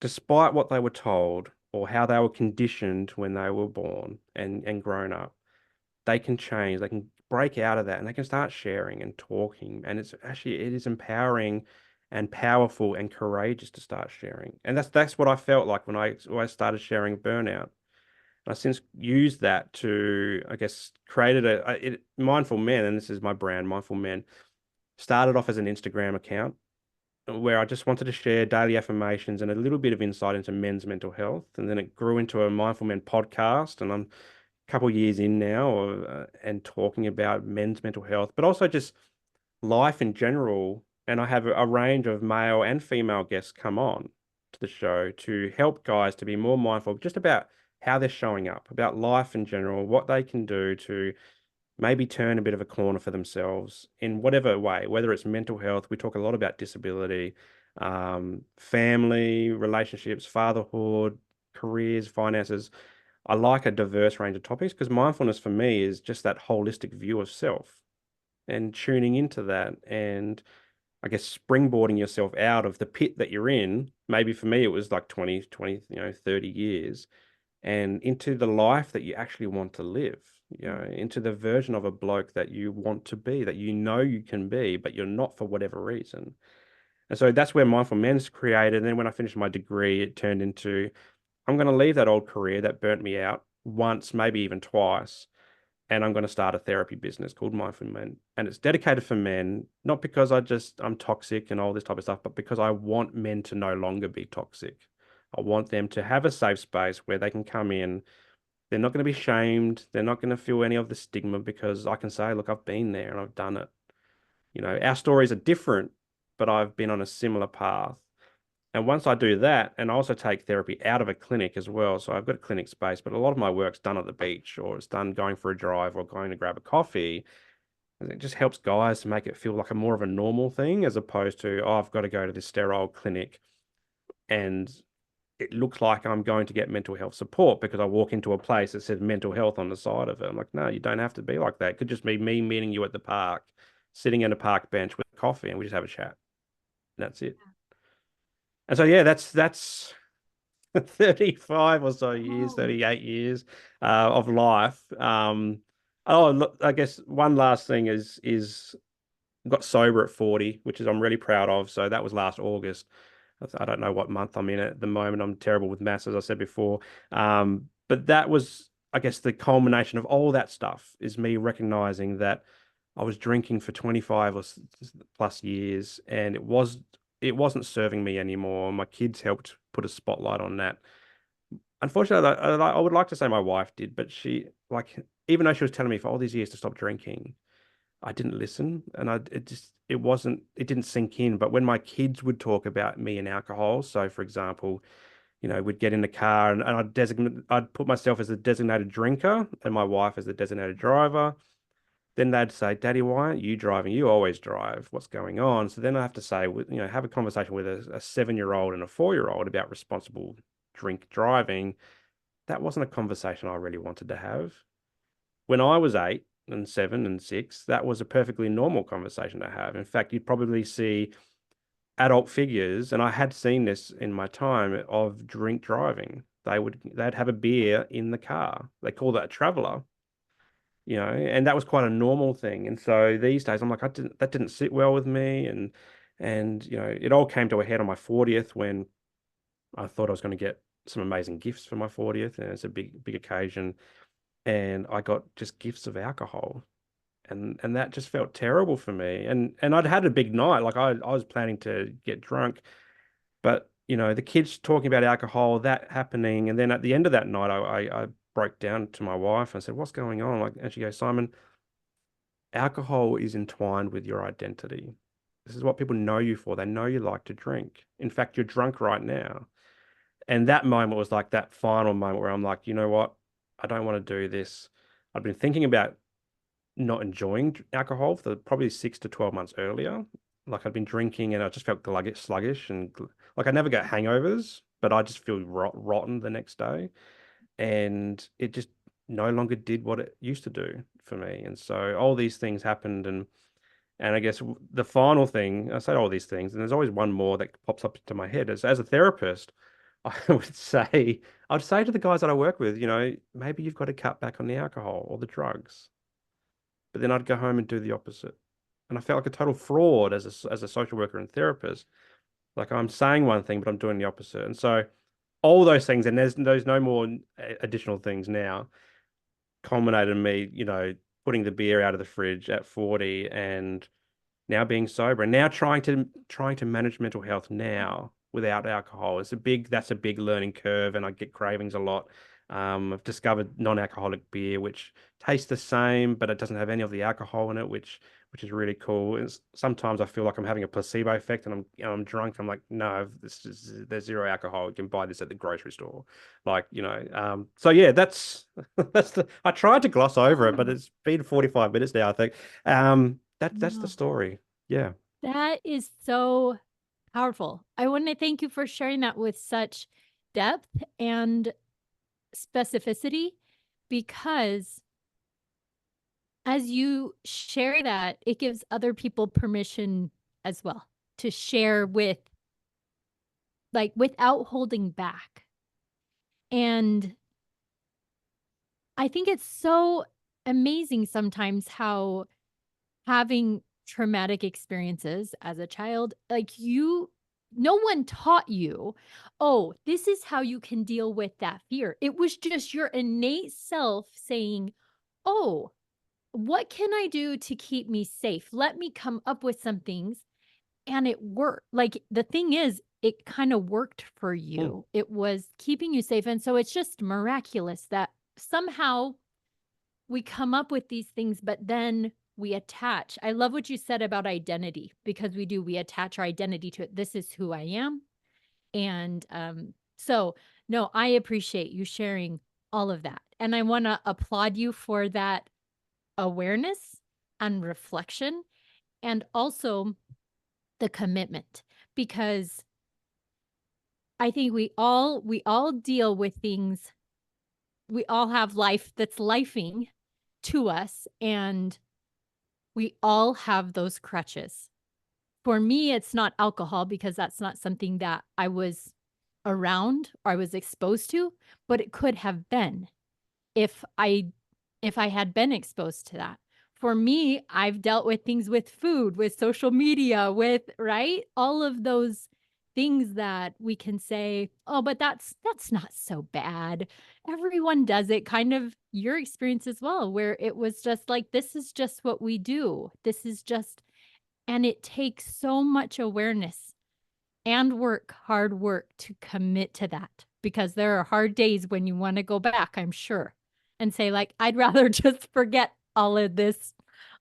despite what they were told or how they were conditioned when they were born and grown up, they can change, they can break out of that and they can start sharing and talking. And it is empowering and powerful and courageous to start sharing. And that's what I felt like when I started sharing burnout. And I since used that to, I guess, created Mindful Men, and this is my brand, Mindful Men, started off as an Instagram account where I just wanted to share daily affirmations and a little bit of insight into men's mental health. And then it grew into a Mindful Men podcast. And I'm a couple of years in now and talking about men's mental health, but also just life in general. And I have a range of male and female guests come on to the show to help guys to be more mindful just about how they're showing up, about life in general, what they can do to maybe turn a bit of a corner for themselves in whatever way, whether it's mental health. We talk a lot about disability, family, relationships, fatherhood, careers, finances. I like a diverse range of topics because mindfulness for me is just that holistic view of self and tuning into that and I guess springboarding yourself out of the pit that you're in. Maybe for me, it was like 20, 30 years and into the life that you actually want to live, into the version of a bloke that you want to be, that you know you can be, but you're not for whatever reason. And so that's where Mindful Men's created. And then when I finished my degree, it turned into I'm going to leave that old career that burnt me out once, maybe even twice. And I'm going to start a therapy business called Mindful Men. And it's dedicated for men, not because I'm toxic and all this type of stuff, but because I want men to no longer be toxic. I want them to have a safe space where they can come in. They're not going to be shamed. They're not going to feel any of the stigma because I can say, look, I've been there and I've done it. Our stories are different, but I've been on a similar path. And once I do that, and I also take therapy out of a clinic as well. So I've got a clinic space, but a lot of my work's done at the beach or it's done going for a drive or going to grab a coffee. And it just helps guys to make it feel like a more of a normal thing as opposed to, oh, I've got to go to this sterile clinic and it looks like I'm going to get mental health support because I walk into a place that says mental health on the side of it. I'm like, no, you don't have to be like that. It could just be me meeting you at the park, sitting in a park bench with coffee and we just have a chat. And that's it. And so yeah, that's 35 or so years, Oh, 38 years of life. Oh, look, I guess one last thing is got sober at 40, which is I'm really proud of. So that was last August. I don't know what month I'm in at the moment. I'm terrible with maths, as I said before. But that was, I guess, the culmination of all that stuff is me recognizing that I was drinking for 25 or plus years, and it wasn't serving me anymore. My kids helped put a spotlight on that. Unfortunately, I would like to say my wife did, but she like even though she was telling me for all these years to stop drinking, I didn't listen, and it didn't sink in. But when my kids would talk about me and alcohol, so for example, we'd get in the car and I'd put myself as the designated drinker and my wife as the designated driver. Then they'd say, Daddy, why aren't you driving? You always drive. What's going on? So then I have to say, have a conversation with a 7-year-old and a 4-year-old about responsible drink driving. That wasn't a conversation I really wanted to have. When I was 8 and 7 and 6, that was a perfectly normal conversation to have. In fact, you'd probably see adult figures, and I had seen this in my time of drink driving. They'd have a beer in the car. They call that a traveler, and that was quite a normal thing. And so these days, I'm like, that didn't sit well with me, and it all came to a head on my 40th when I thought I was going to get some amazing gifts for my 40th, and it's a big occasion, and I got just gifts of alcohol. And that just felt terrible for me. And I'd had a big night. Like I was planning to get drunk, but the kids talking about alcohol, that happening, and then at the end of that night, I broke down to my wife and said, "What's going on?" Like, and she goes, "Simon, alcohol is entwined with your identity. This is what people know you for. They know you like to drink. In fact, you're drunk right now." And that moment was like that final moment where I'm like, you know what? I don't want to do this. I've been thinking about not enjoying alcohol for probably 6 to 12 months earlier. Like I'd been drinking and I just felt sluggish and like I never get hangovers, but I just feel rotten the next day. And it just no longer did what it used to do for me. And so all these things happened, and I guess the final thing, I say all these things, and there's always one more that pops up into my head. As a therapist, I I'd say to the guys that I work with, maybe you've got to cut back on the alcohol or the drugs. But then I'd go home and do the opposite. And I felt like a total fraud as a social worker and therapist. Like I'm saying one thing, but I'm doing the opposite. And so all those things, and there's no more additional things now, culminated in me, putting the beer out of the fridge at 40 and now being sober and now trying to manage mental health now without alcohol. That's a big learning curve, and I get cravings a lot. I've discovered non-alcoholic beer, which tastes the same, but it doesn't have any of the alcohol in it, which is really cool. And sometimes I feel like I'm having a placebo effect, and I'm drunk. I'm like, no, there's zero alcohol. You can buy this at the grocery store, like So yeah, that's I tried to gloss over it, but it's been 45 minutes now, I think. That's the No, story. Yeah. that is so powerful. I want to thank you for sharing that with such depth and specificity, because as you share that, it gives other people permission as well to share with, like, without holding back. And I think it's so amazing sometimes how having traumatic experiences as a child, like no one taught you, oh, this is how you can deal with that fear. It was just your innate self saying, oh, what can I do to keep me safe? Let me come up with some things. And it worked. Like the thing is, it kind of worked for Mm. you. It was keeping you safe. And so it's just miraculous that somehow we come up with these things, but then we attach. I love what you said about identity, because we attach our identity to it. This is who I am. And so, no, I appreciate you sharing all of that. And I want to applaud you for that awareness and reflection, and also the commitment, because I think we all deal with things. We all have life that's lifing to us, and we all have those crutches. For me, it's not alcohol, because that's not something that I was around or I was exposed to, but it could have been if I had been exposed to that. For me, I've dealt with things with food, with social media, with, right? All of those things that we can say, "Oh, but that's not so bad. Everyone does it." Kind of your experience as well, where it was just like, this is just what we do. This is just, and it takes so much awareness and hard work to commit to that, because there are hard days when you want to go back, I'm sure, and say, like, I'd rather just forget all of this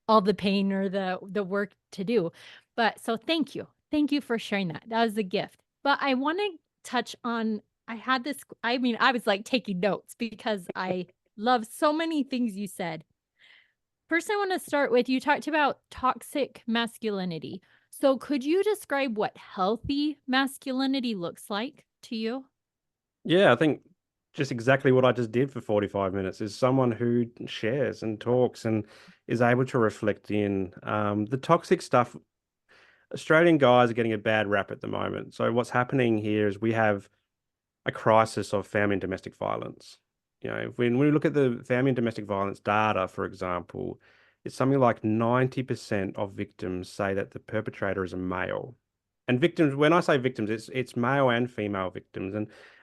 all the pain or the work to do. But so thank you. Thank you for sharing that. That was a gift. But I want to touch on I had this I mean, I was like taking notes because I love so many things you said. First, I want to start with you talked about toxic masculinity. So, could you describe what healthy masculinity looks like to you? Yeah, I think just exactly what I just did for 45 minutes is someone who shares and talks and is able to reflect in the toxic stuff. Australian guys are getting a bad rap at the moment. So what's happening here is we have a crisis of family and domestic violence. When we look at the family and domestic violence data, for example, it's something like 90% of victims say that the perpetrator is a male. And victims, when I say victims, it's male and female victims.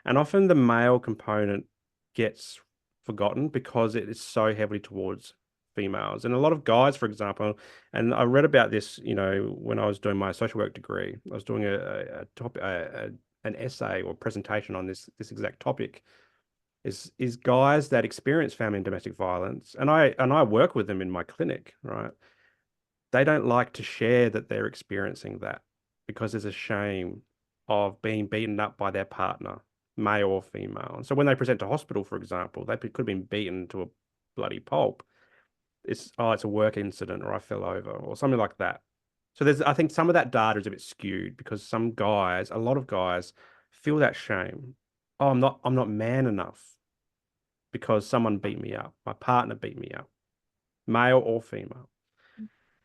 And often the male component gets forgotten because it is so heavily towards females. And a lot of guys, for example, and I read about this, when I was doing my social work degree, I was doing an essay or presentation on this exact topic is guys that experience family and domestic violence, and I work with them in my clinic, right? They don't like to share that they're experiencing that because there's a shame of being beaten up by their partner, male or female. And so when they present to hospital, for example, they could have been beaten to a bloody pulp. It's a work incident or I fell over or something like that. So I think some of that data is a bit skewed because some guys, a lot of guys feel that shame. Oh, I'm not man enough because someone beat me up. My partner beat me up, male or female.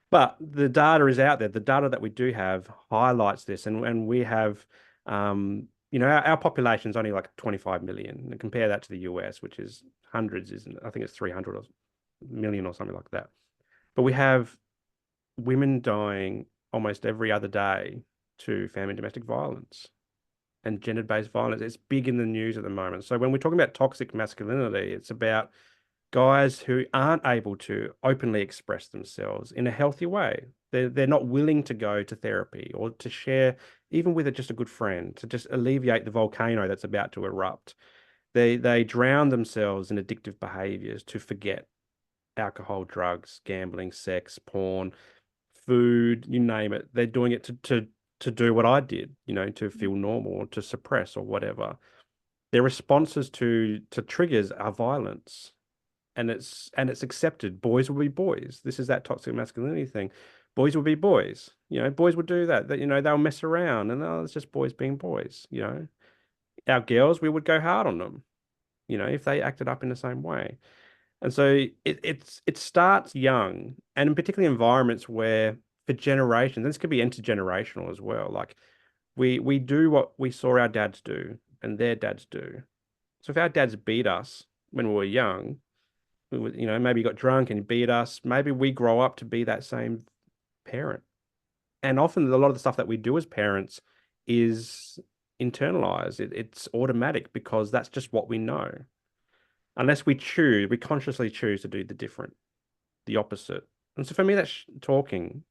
But the data is out there. The data that we do have highlights this, and we have, our population is only like 25 million. And compare that to the US, which is hundreds, isn't it? I think it's 300 million or something like that. But we have women dying almost every other day to family and domestic violence and gender-based violence. It's big in the news at the moment. So when we're talking about toxic masculinity, it's about guys who aren't able to openly express themselves in a healthy way. They're not willing to go to therapy or to share, even with just a good friend, to just alleviate the volcano that's about to erupt. They drown themselves in addictive behaviors to forget alcohol, drugs, gambling, sex, porn, food, you name it. They're doing it to do what I did, to feel normal or to suppress or whatever. Their responses to triggers are violence. And it's accepted. Boys will be boys. This is that toxic masculinity thing. Boys will be boys. Boys will do that. They'll mess around and it's just boys being boys. Our girls, we would go hard on them, if they acted up in the same way. And so it starts young, and in particularly environments where for generations, and this could be intergenerational as well. Like we do what we saw our dads do and their dads do. So if our dads beat us when we were young, maybe got drunk and beat us, maybe we grow up to be that same parent. And often a lot of the stuff that we do as parents is internalized. It's automatic because that's just what we know. Unless we consciously choose to do the different, the opposite. And so for me, that's talking,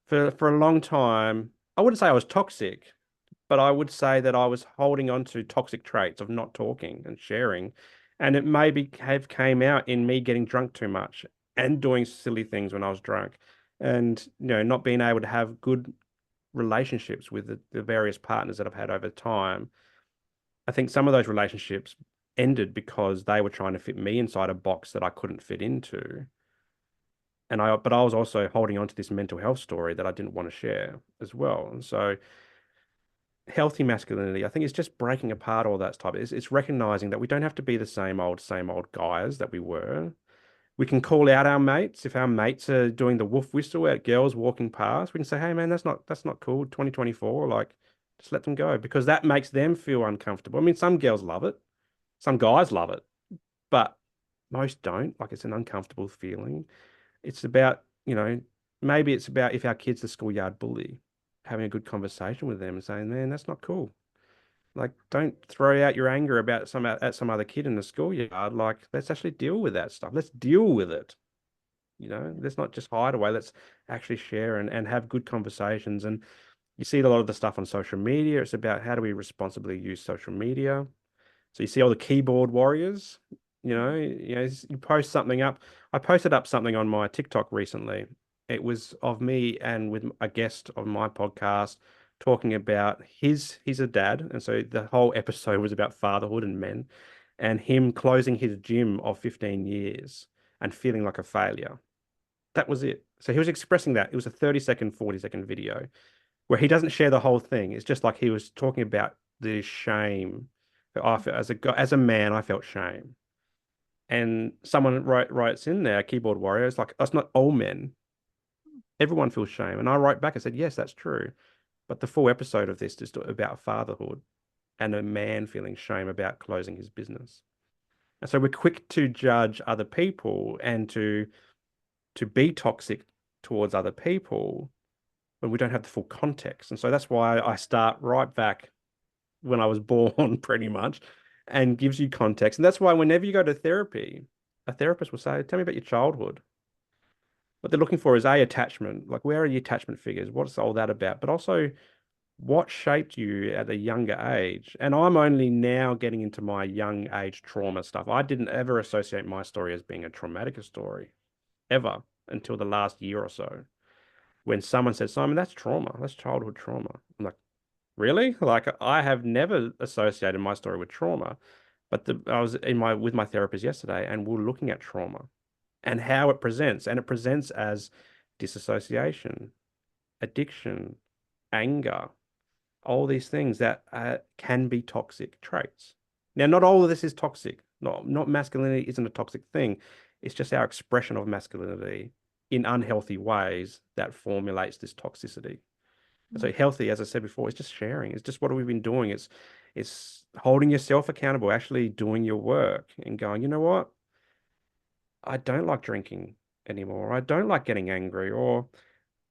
for a long time, I wouldn't say I was toxic, but I would say that I was holding on to toxic traits of not talking and sharing. And it maybe have came out in me getting drunk too much and doing silly things when I was drunk and, not being able to have good relationships with the various partners that I've had over time. I think some of those relationships ended because they were trying to fit me inside a box that I couldn't fit into. But I was also holding on to this mental health story that I didn't want to share as well. And so healthy masculinity, I think, is just breaking apart all that stuff. It's recognizing that we don't have to be the same old guys that we were. We can call out our mates. If our mates are doing the wolf whistle at girls walking past, we can say, hey man, that's not cool. 2024, like just let them go because that makes them feel uncomfortable. I mean, some girls love it, some guys love it, but most don't. Like it's an uncomfortable feeling. It's about, maybe it's about if our kid's the schoolyard bully, having a good conversation with them and saying, man, that's not cool. Like, don't throw out your anger about some other kid in the schoolyard. Like, let's actually deal with that stuff. Let's deal with it. Let's not just hide away. Let's actually share and have good conversations. And you see a lot of the stuff on social media. It's about how do we responsibly use social media. So you see all the keyboard warriors. You post something up. I posted up something on my TikTok recently. It was of me and with a guest of my podcast talking about he's a dad, and so the whole episode was about fatherhood and men, and him closing his gym of 15 years and feeling like a failure. That was it. So he was expressing that. It was a 30-second, 40-second video where he doesn't share the whole thing. It's just like he was talking about the shame that I felt as a guy, as a man, I felt shame. And someone writes in there, keyboard warrior, it's like, that's not all men. Everyone feels shame. And I wrote back and said, yes, that's true. But the full episode of this is about fatherhood and a man feeling shame about closing his business. And so we're quick to judge other people and to be toxic towards other people when we don't have the full context. And so that's why I start right back when I was born, pretty much, and gives you context. And that's why whenever you go to therapy, a therapist will say, tell me about your childhood. What they're looking for is a attachment, like where are your attachment figures? What's all that about? But also what shaped you at a younger age? And I'm only now getting into my young age trauma stuff. I didn't ever associate my story as being a traumatic story, ever, until the last year or so. When someone said, Simon, that's trauma, that's childhood trauma. I'm like, really? Like I have never associated my story with trauma. But I was in my with my therapist yesterday, and we're looking at trauma and how it presents. And it presents as disassociation, addiction, anger, all these things that can be toxic traits. Now, not all of this is toxic. Not masculinity isn't a toxic thing. It's just our expression of masculinity in unhealthy ways that formulates this toxicity. So healthy, as I said before, it's just sharing. It's just what we've been doing. It's holding yourself accountable, actually doing your work and going, you know what? I don't like drinking anymore. I don't like getting angry, or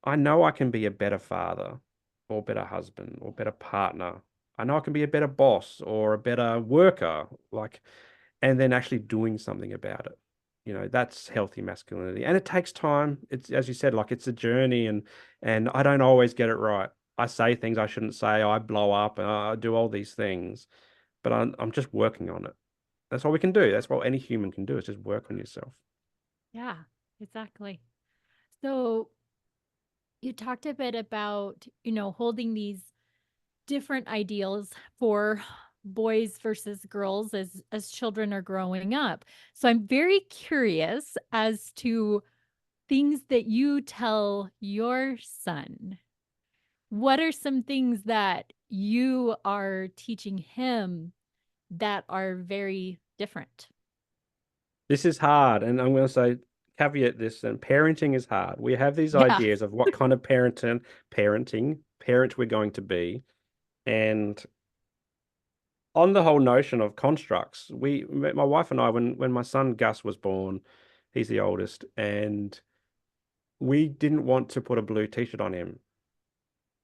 I know I can be a better father or better husband or better partner. I know I can be a better boss or a better worker, like, and then actually doing something about it. That's healthy masculinity. And it takes time. It's, as you said, like it's a journey, and I don't always get it right. I say things I shouldn't say. I blow up and I do all these things, but I'm just working on it. That's all we can do. That's what any human can do is just work on yourself. Yeah, exactly. So you talked a bit about, holding these different ideals for boys versus girls as children are growing up. So I'm very curious as to things that you tell your son. What are some things that you are teaching him that are very different? This is hard, and I'm going to say caveat this, and parenting is hard. We have these Yeah. ideas of what kind of parent we're going to be, and on the whole notion of constructs, my wife and I, when my son Gus was born, he's the oldest, and we didn't want to put a blue t-shirt on him.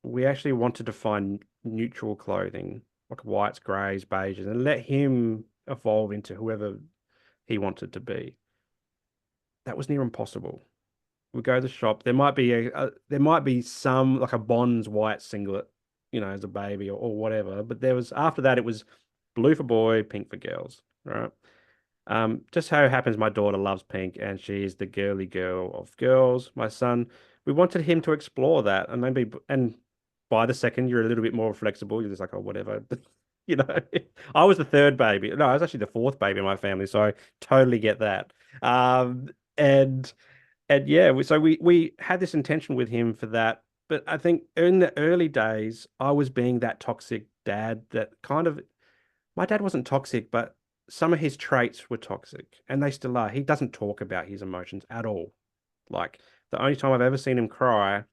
We actually wanted to find neutral clothing, like whites, grays, beiges, and let him evolve into whoever he wanted to be. That was near impossible. We go to the shop. There might be some like a Bonds white singlet, as a baby or whatever. But there was after that it was blue for boy, pink for girls. Right. Just how it happens, my daughter loves pink and she's the girly girl of girls. My son, we wanted him to explore that and maybe and by the second you're a little bit more flexible. You're just like, oh, whatever. You know, I was the third baby. No, I was actually the fourth baby in my family, so I totally get that. Um, and and yeah, so we had this intention with him for that. But I think in the early days, I was being that toxic dad that kind of my dad wasn't toxic, but some of his traits were toxic, and they still are. He doesn't talk about his emotions at all. Like the only time I've ever seen him cry,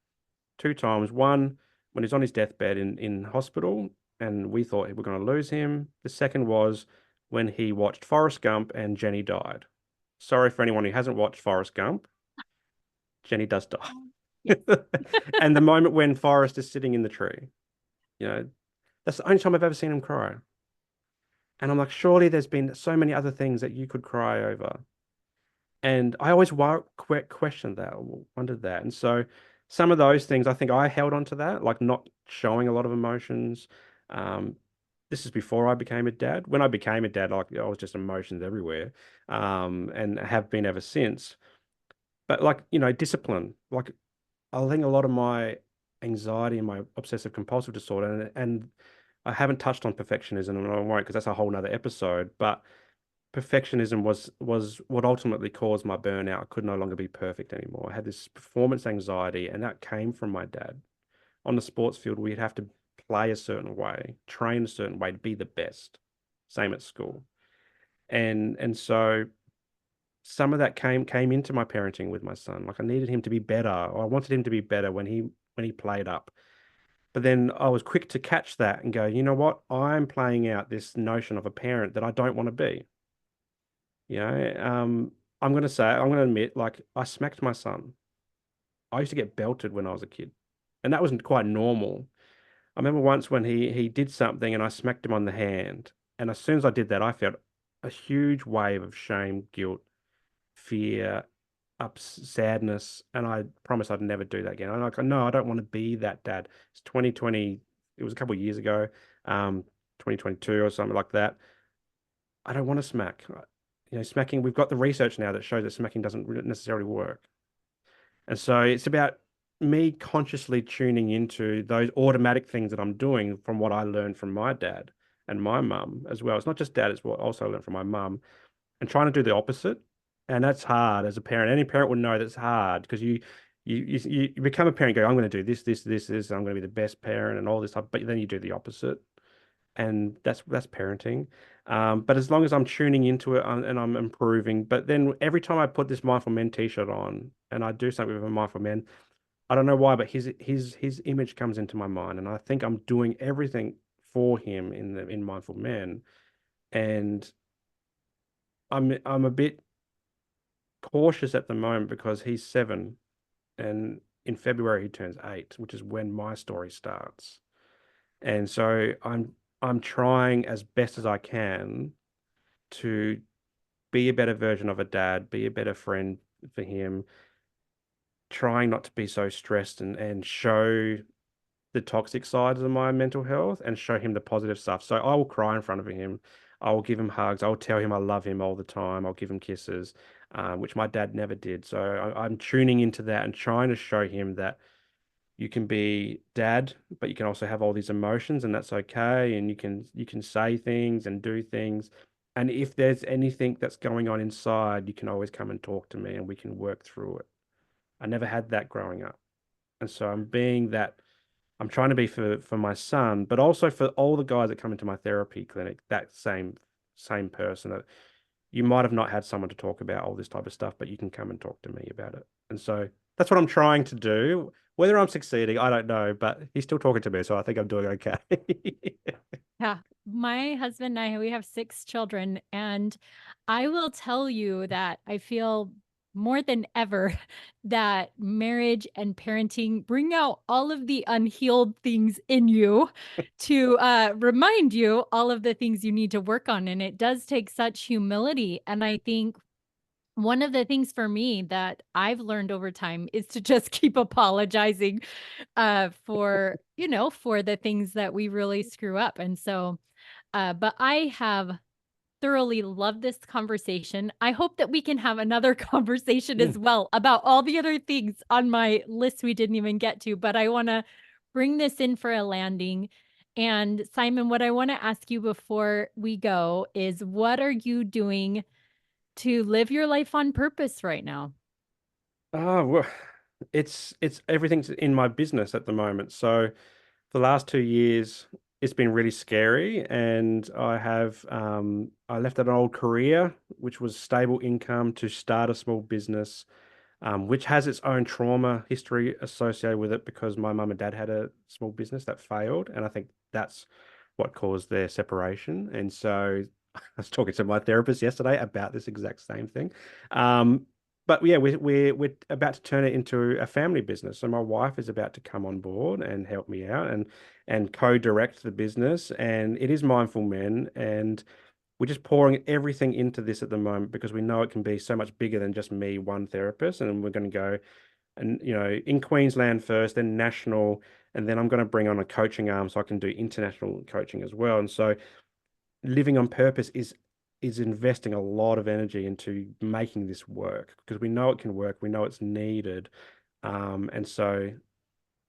two times. One when he's on his deathbed in hospital, and we thought we were going to lose him. The second was when he watched Forrest Gump and Jenny died. Sorry for anyone who hasn't watched Forrest Gump. Jenny does die. Yes. And the moment when Forrest is sitting in the tree, you know, that's the only time I've ever seen him cry. And I'm like, surely there's been so many other things that you could cry over. And I always questioned that, or wondered that. And so some of those things, I think I held on to that, like not showing a lot of emotions, um, this is before I became a dad. When I became a dad, like I was just emotions everywhere, and have been ever since. But like, discipline. Like I think a lot of my anxiety and my obsessive compulsive disorder, and I haven't touched on perfectionism, and I won't because that's a whole nother episode. But perfectionism was what ultimately caused my burnout. I could no longer be perfect anymore. I had this performance anxiety, and that came from my dad. On the sports field, we'd have to play a certain way, train a certain way to be the best. Same at school. And so some of that came into my parenting with my son. Like I needed him to be better, or I wanted him to be better when he played up. But then I was quick to catch that and go, you know what? I'm playing out this notion of a parent that I don't want to be. You know, I'm going to admit, like I smacked my son. I used to get belted when I was a kid, and that wasn't quite normal. I remember once when he did something and I smacked him on the hand, and as soon as I did that, I felt a huge wave of shame, guilt, fear, sadness, and I promised I'd never do that again. I'm like, no, I don't want to be that dad. It's 2020. It was a couple of years ago, 2022 or something like that. I don't want to smack. Smacking. We've got the research now that shows that smacking doesn't necessarily work. And so it's about me consciously tuning into those automatic things that I'm doing from what I learned from my dad and my mum as well. It's not just dad, it's what also I learned from my mum, and trying to do the opposite. And that's hard as a parent. Any parent would know that's hard because you become a parent, go, I'm going to do this, this, this, I'm going to be the best parent and all this stuff, but then you do the opposite. And that's parenting. But as long as I'm tuning into it and I'm improving, but then every time I put this mindful men t-shirt on and I do something with a mindful men, I don't know why, but his image comes into my mind, and I think I'm doing everything for him in mindful men, and I'm a bit cautious at the moment because he's 7, and in February he turns 8, which is when my story starts, and so I'm trying as best as I can to be a better version of a dad, be a better friend for him, trying not to be so stressed and show the toxic sides of my mental health and show him the positive stuff. So I will cry in front of him. I will give him hugs. I'll tell him I love him all the time. I'll give him kisses, which my dad never did. So I'm tuning into that and trying to show him that you can be dad, but you can also have all these emotions, and that's okay. And you can say things and do things. And if there's anything that's going on inside, you can always come and talk to me and we can work through it. I never had that growing up. And so I'm trying to be for my son, but also for all the guys that come into my therapy clinic, that same person that you might have not had someone to talk about all this type of stuff, but you can come and talk to me about it. And so that's what I'm trying to do. Whether I'm succeeding, I don't know, but he's still talking to me, so I think I'm doing okay. Yeah. My husband and I, we have 6 children, and I will tell you that I feel more than ever that marriage and parenting bring out all of the unhealed things in you to remind you all of the things you need to work on. And it does take such humility. And I think one of the things for me that I've learned over time is to just keep apologizing for, for the things that we really screw up. And so, but I have thoroughly loved this conversation. I hope that we can have another conversation Mm. as well about all the other things on my list we didn't even get to, but I want to bring this in for a landing. And Simon, what I want to ask you before we go is what are you doing to live your life on purpose right now? Oh, well, it's everything's in my business at the moment. So the last 2 years, it's been really scary, and I left an old career, which was stable income, to start a small business, which has its own trauma history associated with it because my mum and dad had a small business that failed, and I think that's what caused their separation. And so I was talking to my therapist yesterday about this exact same thing. Um, but yeah, we're about to turn it into a family business. So my wife is about to come on board and help me out and co-direct the business. And it is Mindful Men, and we're just pouring everything into this at the moment because we know it can be so much bigger than just me, one therapist. And we're going to go and in Queensland first, then national. And then I'm going to bring on a coaching arm so I can do international coaching as well. And so living on purpose is investing a lot of energy into making this work because we know it can work. We know it's needed. And so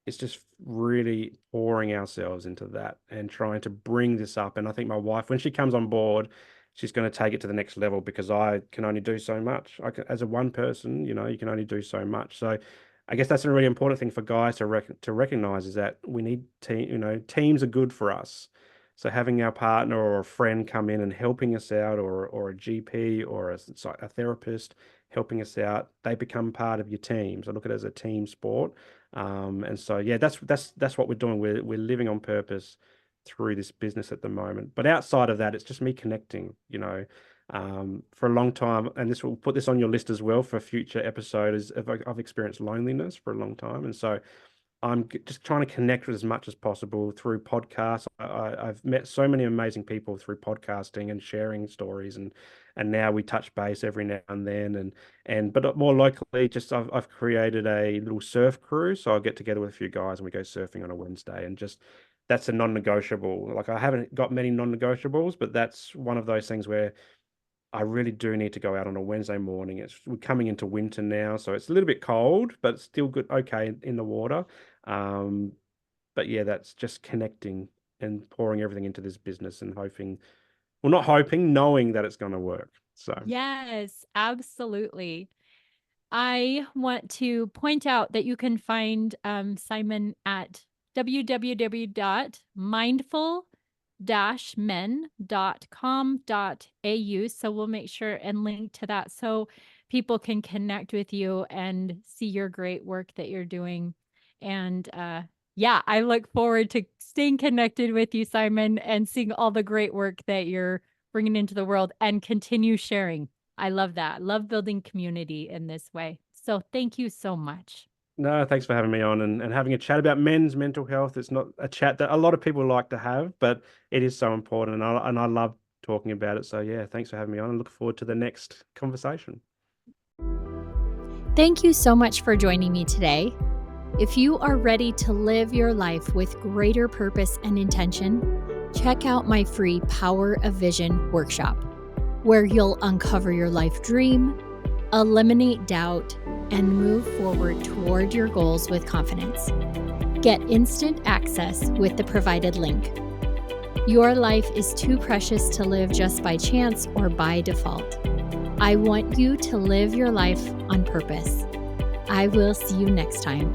it's just really pouring ourselves into that and trying to bring this up. And I think my wife, when she comes on board, she's going to take it to the next level because I can only do so much. As a one person, you can only do so much. So I guess that's a really important thing for guys to recognize is that we need teams are good for us. So having our partner or a friend come in and helping us out, or a GP or a therapist helping us out, they become part of your team. So look at it as a team sport. And so yeah, that's what we're doing. We're living on purpose through this business at the moment. But outside of that, it's just me connecting, for a long time. And this will put this on your list as well for future episodes. I've experienced loneliness for a long time, and so I'm just trying to connect with as much as possible through podcasts. I've met so many amazing people through podcasting and sharing stories, and now we touch base every now and then, but more locally, just I've created a little surf crew, so I'll get together with a few guys and we go surfing on a Wednesday, and just that's a non-negotiable. Like I haven't got many non-negotiables, but that's one of those things where I really do need to go out on a Wednesday morning. We're coming into winter now, so it's a little bit cold, but it's still good, okay, in the water. Um, but yeah, that's just connecting and pouring everything into this business and hoping, well, not hoping, knowing that it's going to work. So Yes, absolutely. I want to point out that you can find Simon at www.mindful-men.com.au. So we'll make sure and link to that so people can connect with you and see your great work that you're doing. And yeah, I look forward to staying connected with you, Simon, and seeing all the great work that you're bringing into the world and continue sharing. I love that. Love building community in this way. So thank you so much. no, thanks for having me on and having a chat about men's mental health. It's not a chat that a lot of people like to have, but it is so important, and I love talking about it. So yeah, thanks for having me on, and look forward to the next conversation. Thank you so much for joining me today. If you are ready to live your life with greater purpose and intention, check out my free Power of Vision workshop, where you'll uncover your life dream, eliminate doubt, and move forward toward your goals with confidence. Get instant access with the provided link. Your life is too precious to live just by chance or by default. I want you to live your life on purpose. I will see you next time.